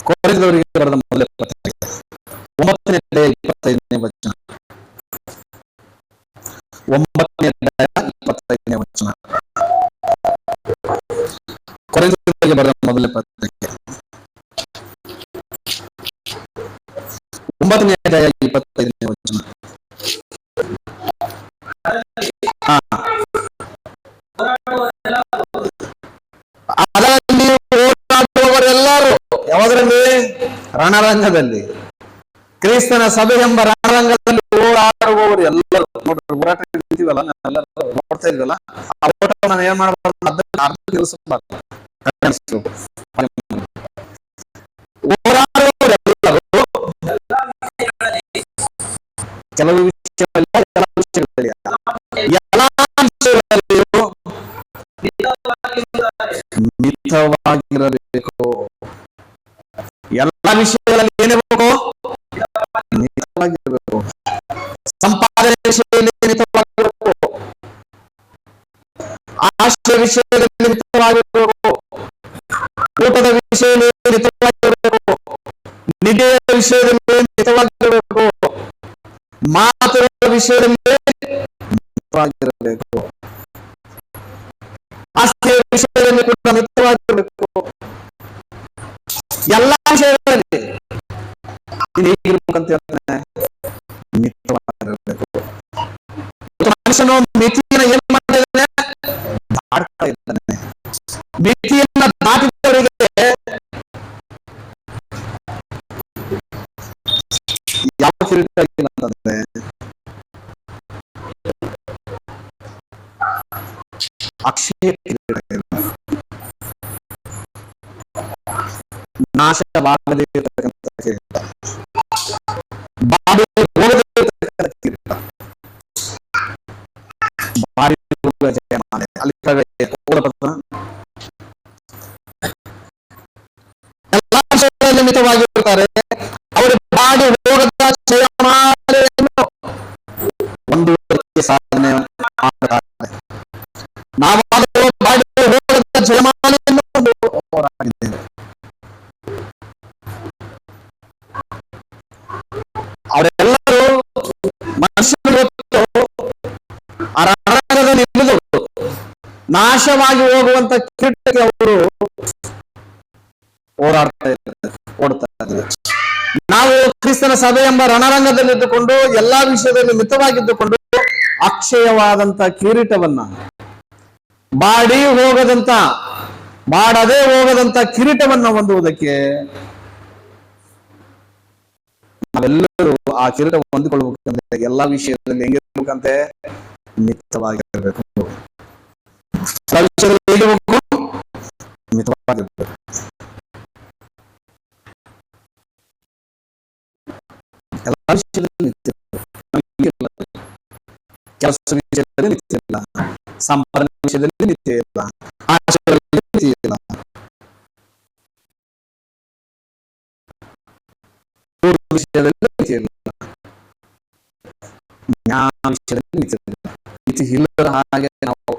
ಕೊರಿಂಥದವರಿಗೆ ಬರೆದ ಮೊದಲನೇ ಪತ್ರಿಕೆ 9ನೇ ಅಧ್ಯಾಯ 25ನೇ ವಚನ. 9ನೇ ಅಧ್ಯಾಯ 25ನೇ ವಚನ. ಕೊರಿಂಥದವರಿಗೆ ಬರೆದ ಮೊದಲನೇ ಪತ್ರಿಕೆ 9ನೇ ಅಧ್ಯಾಯ 25ನೇ ವಚನ. ಅದರಲ್ಲಿ ಹೋರಾಡುವವರೆಲ್ಲರೂ, ಯಾವುದರಲ್ಲಿ? ರಣರಂಗದಲ್ಲಿ, ಕ್ರಿಸ್ತನ ಸಭೆ ಎಂಬ ರಣರಂಗದಲ್ಲಿ ಹೋರಾಡುವವರು ಎಲ್ಲರೂ. ನೋಡ್ರಿ, ಹೋರಾಟ ನಿಂತೀವಲ್ಲ, ನಾವೆಲ್ಲರೂ ನೋಡ್ತಾ ಇದ್ವಲ್ಲ, ಆ ಓಟವನ್ನು ಏನ್ ಮಾಡಬಾರ್ದು? ಅರ್ಧ ನಿಲ್ಲಿಸಬಾರ್ದು. ಹೋರಾಡುವವರೆಲ್ಲರೂ ಕೆಲವು ವಿಷಯದಲ್ಲಿ ಎಲ್ಲ ವಿಷಯಗಳಲ್ಲಿಯೂ ಮಿತವಾಗಿರಬೇಕು. ಎಲ್ಲ ವಿಷಯಗಳಲ್ಲಿ ಏನಿರಬೇಕು? ಮಿತವಾಗಿರಬೇಕು. ಸಂಪಾದನೆ ವಿಷಯದಲ್ಲಿ ಮಿತವಾಗಿರಬೇಕು. ಆಶಯ ವಿಷಯದಲ್ಲಿ ಮಿತವಾಗಿರಬೇಕು. ಊಟದ ವಿಷಯದಲ್ಲಿ ಮಿತವಾಗಿರಬೇಕು. ನಿಧಿಯ ವಿಷಯದಲ್ಲಿ ಮಿತವಾಗಿರಬೇಕು. ಮಾತುಗಳ ವಿಷಯದಲ್ಲಿ ಮಿತವಾಗಿರಬೇಕು. ಆಸ್ತಿಯ ವಿಷಯದಲ್ಲಿ ಕೂಡ ಮಿತವಾಗಿರಬೇಕು. ಎಲ್ಲ ವಿಷಯಗಳಲ್ಲಿ ಹೇಗಿರ್ಬೇಕಂತ ಹೇಳ್ತಾನೆ? ಮಿತವಾಗಿರಬೇಕು. ಮನುಷ್ಯನು ಮಿತಿಯನ್ನು ಏನ್ ಮಾಡಿದ್ದಾನೆ? ದಾಟ್ತಾ ಇದ್ದಾನೆ. ಮಿತಿಯನ್ನ ದಾಟಿದವರಿಗೆ ಯಾವ ಕಿರೀಟ ಇಲ್ಲ ಅಂತಂದ್ರೆ ಅಕ್ಷಯ ಕಿರೀಟ ಇಲ್ಲ. ನಾಶವಾಗದೇ ಇರತಕ್ಕಂಥ ಕಿರೀಟ, ಬಾಡಿ ಹೋಗದೇ ಇರತಕ್ಕಂಥ ಕಿರೀಟ, ಬಾಡಿ ಹೋಗುವ ಜಯಮಾಲೆ. ಅಲ್ಲಿ ಎಲ್ಲ ವಿಷಯಗಳಲ್ಲಿ ಮಿತವಾಗಿರ್ತಾರೆ. ಅವರು ಬಾಡಿ ಹೋಗದ ಜಯಮಾಲೆಯನ್ನು 1 ವರ್ಷಕ್ಕೆ ಸಾಧನೆ ನಾಶವಾಗಿ ಹೋಗುವಂತ ಕಿರೀಟಕ್ಕೆ ಅವರು ಹೋರಾಡ್ತಾ ಇದ್ದಾರೆ, ಓಡ್ತಾ ಇದ್ದಾರೆ. ನಾವು ಕ್ರಿಸ್ತನ ಸಭೆ ಎಂಬ ರಣರಂಗದಲ್ಲಿದ್ದುಕೊಂಡು ಎಲ್ಲಾ ವಿಷಯದಲ್ಲಿ ಮಿತವಾಗಿದ್ದುಕೊಂಡು ಅಕ್ಷಯವಾದಂತ ಕಿರೀಟವನ್ನ, ಬಾಡದೆ ಹೋಗದಂತ ಕಿರೀಟವನ್ನ ಹೊಂದುವುದಕ್ಕೆ ನಾವೆಲ್ಲರೂ ಆ ಕಿರೀಟ ಹೊಂದಿಕೊಳ್ಳಬೇಕಂದ್ರೆ ಎಲ್ಲಾ ವಿಷಯದಲ್ಲಿ ಹೆಂಗಿರ್ಬೇಕಂತೆ, ಮಿತವಾಗಿರ್ಬೇಕು. ಎಲ್ಲ ವಿಷಯದಲ್ಲಿ ಹೇಗಿರ್ಬೇಕು, ಮಿತವಾಗಿರ್ಬೇಕು. ಎಲ್ಲ ವಿಷಯದಲ್ಲಿ ಕೆಲಸ ವಿಷಯದಲ್ಲಿ ನಿತ್ಯ ಇಲ್ಲ, ಸಂಪಾದನೆ ವಿಷಯದಲ್ಲಿ ನಿತ್ಯ ಇಲ್ಲ, ಆಶಯದಲ್ಲಿ ನಿತ್ಯ ಇಲ್ಲ, ವಿಷಯದಲ್ಲಿ ನಿತ್ಯ ಇಲ್ಲ, ಜ್ಞಾನ ವಿಷಯದಲ್ಲಿ ನಿತ್ಯ ಇಲ್ಲ. ನೀತಿ ಇಲ್ಲದ ಹಾಗೆ ನಾವು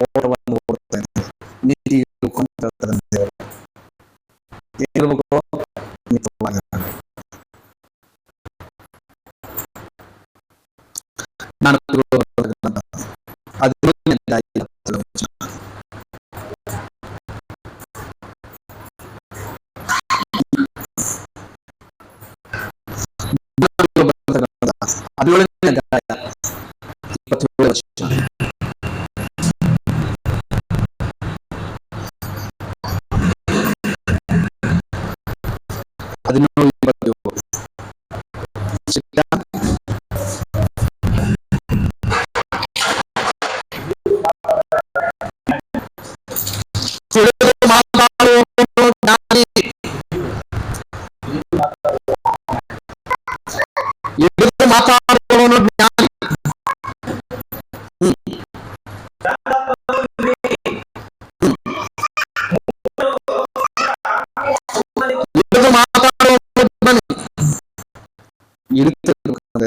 ಓಟವನ್ನು ಓಡ್ತಾ ಇದ್ದೇವೆ. ನೀತಿ ಏನಿರ್ಬೇಕು, ಮಿತವಾಗಿರಬೇಕು. ನಾನು ಮಾತಾಡುವವನು ಜ್ಞಾನಿ.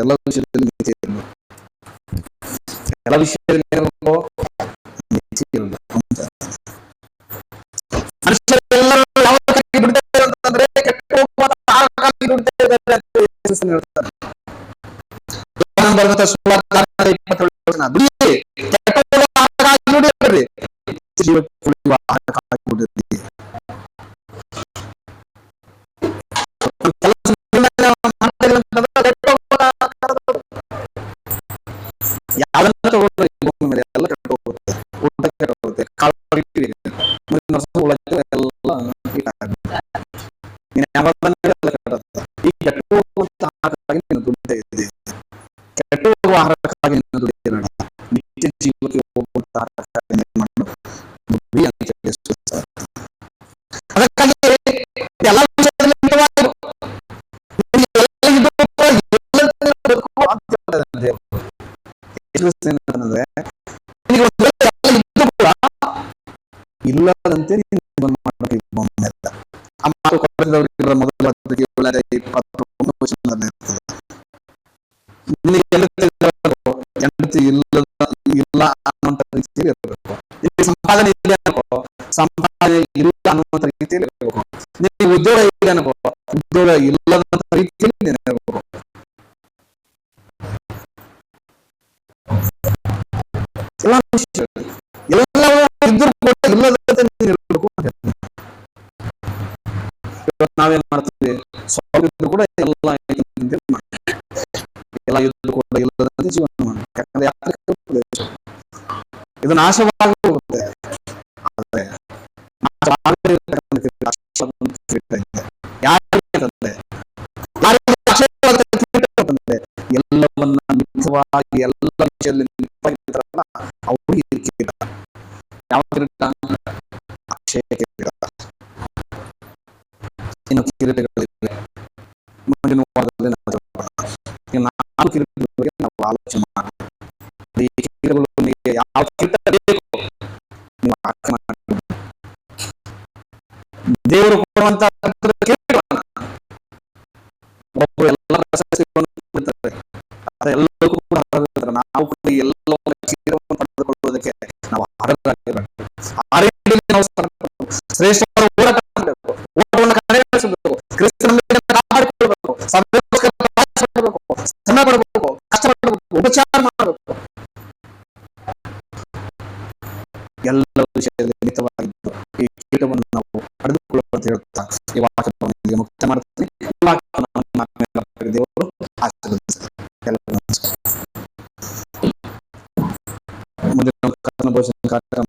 ಎಲ್ಲ ವಿಷಯದಲ್ಲಿ ಎಲ್ಲ ವಿಷಯದಲ್ಲಿ ಮನುಷ್ಯರೆಲ್ಲರೂ ಯಾವ ಬಿಡ್ತಾರೆ ಅಂತಂದ್ರೆ ಕೆಟ್ಟ ಯಾವ್ದನ್ನ ತಗೊಂಡ್ರೆ ಎಲ್ಲ ಕೆಟ್ಟ ಹೋಗುತ್ತೆ, ಊಟ ಕೆಟ್ಟ ಹೋಗುತ್ತೆ, ಕಾಳು ಈ ಕೆಟ್ಟ ಹೋಗುವಂತ ಆಹಾರಕ್ಕಾಗಿ ನೀನು ದುಡಿತಾ ಇದ್ದೀವಿ. ಕೆಟ್ಟ ಹೋಗುವ ಆಹಾರಕ್ಕಾಗಿ ನೀನು ದುಡಿತೀರ, ನಿತ್ಯ ಜೀವಕ್ಕೆ ಹೋಗುವಂತ ಆಹಾರಕ್ಕಾಗಿ ಅದಕ್ಕಾಗಿ ಎಲ್ಲ ಇಲ್ಲದಂತೆ ಮೊದಲ ಹೆಂಡತಿ ಇಲ್ಲ ಅನ್ನುವಂತ ರೀತಿಯಲ್ಲಿ ಇರಬೇಕು. ಸಂಪಾದನೆ ಇದೆ ಅನ್ಕೋ, ಸಂಪಾದನೆ ಇಲ್ಲ ಅನ್ನುವಂತ ರೀತಿಯಲ್ಲಿ ಇರಬೇಕು. ನಿಮಗೆ ಉದ್ಯೋಗ ಇದೆ ಅನ್ಕೋ, ಉದ್ಯೋಗ ಇಲ್ಲದಂತ ರೀತಿಯಲ್ಲಿ ಇರಬೇಕು. ಎಲ್ಲವೂ ಇದ್ರೂ ಕೂಡ ಇಲ್ಲದಂತೆ ಇರಬೇಕು. ನಾವೇನ್ ಮಾಡ್ತೀವಿ, ಸ್ವಲ್ಪ ಇದ್ರು ಕೂಡ ಎಲ್ಲ ಇದ್ದು ಕೂಡ ಇಲ್ಲದಂತೆ ಜೀವನ ಮಾಡ್ತೀವಿ. ಯಾಕಂದ್ರೆ ಇದು ನಾಶವಾಗಿ ಹೋಗುತ್ತೆ. ಎಲ್ಲವನ್ನ ಮಿತವಾಗಿ ಎಲ್ಲ ವಿಷಯದಲ್ಲಿ ಮಿತವಾಗಿರ್ತಾರಲ್ಲ, ಅವರು ಯಾವ ಕಿರೀಟ, ಅಕ್ಷಯ ಕಿರೀಟ. ಇನ್ನು ಕಿರೀಟಗಳಿವೆ, ಮುಂದಿನ ವಾರದಲ್ಲಿ ನಾವು ನಾಲ್ಕು ಕಿರೀಟಗಳ ಬಗ್ಗೆ ನಾವು ಆಲೋಚನೆ ಮಾಡೋಣ. ಈ ಕಿರೀಟಗಳು ನಿಮಗೆ ಯಾವ ಕಿರೀಟ ಬೇಕು ನೀವು ಆಯ್ಕೆ ಮಾಡಿ. ದೇವರು ಕೊಡುವಂತ ಕಿರೀಟವನ್ನ ಒಬ್ಬರು ಎಲ್ಲ ಪ್ರಶಸ್ತಿಗಳನ್ನು ಕೊಡ್ತಾರೆ, ಅದೆಲ್ಲರಿಗೂ ಕೂಡ ನಾವು ಕೂಡ ಎಲ್ಲವನ್ನು ಕಿರೀಟವನ್ನು ಪಡೆದುಕೊಳ್ಳುವುದಕ್ಕೆ ನಾವು ಅರ್ಹರಾಗಿರಬೇಕು. ಆ ರೀತಿಯಲ್ಲಿ ನಾವು ಶ್ರೇಷ್ಠವಾದ ಹೋರಾಟ ಮಾಡಬೇಕು, ಓಟವನ್ನು ಕಡೆಗಣಿಸಬೇಕು, ಕ್ರಿಸ್ತನ ಮೇಲೆ ಕಾಪಾಡಿಕೊಳ್ಳಬೇಕು, ಸಭೆಗೋಸ್ಕರ ಪ್ರಯಾಸಪಡಬೇಕು, ಶ್ರಮ ಪಡಬೇಕು, ಕಷ್ಟಪಡಬೇಕು, ಉಪಚಾರ ಮಾಡಬೇಕು. ಎಲ್ಲ ವಿಷಯದಲ್ಲಿ ಮಿತವಾಗಿದ್ದು ಈ ಕೀಟವನ್ನು ನಾವು ಪಡೆದುಕೊಳ್ಳುವಂತ ಹೇಳ್ತಾ ಈ ವಾಕ್ಯವನ್ನು ಮುಕ್ತ ಮಾಡ್ತೀನಿ. ಈ ವಾಕ್ಯವನ್ನು ದೇವರು ಆಶೀರ್ವದಿಸಲಿ. ಎಲ್ಲರಿಗೂ ನಮಸ್ಕಾರ. ಮುಂದಿನ ಕರ್ತನ ಭೋಜನ ಕಾರ್ಯಕ್ರಮ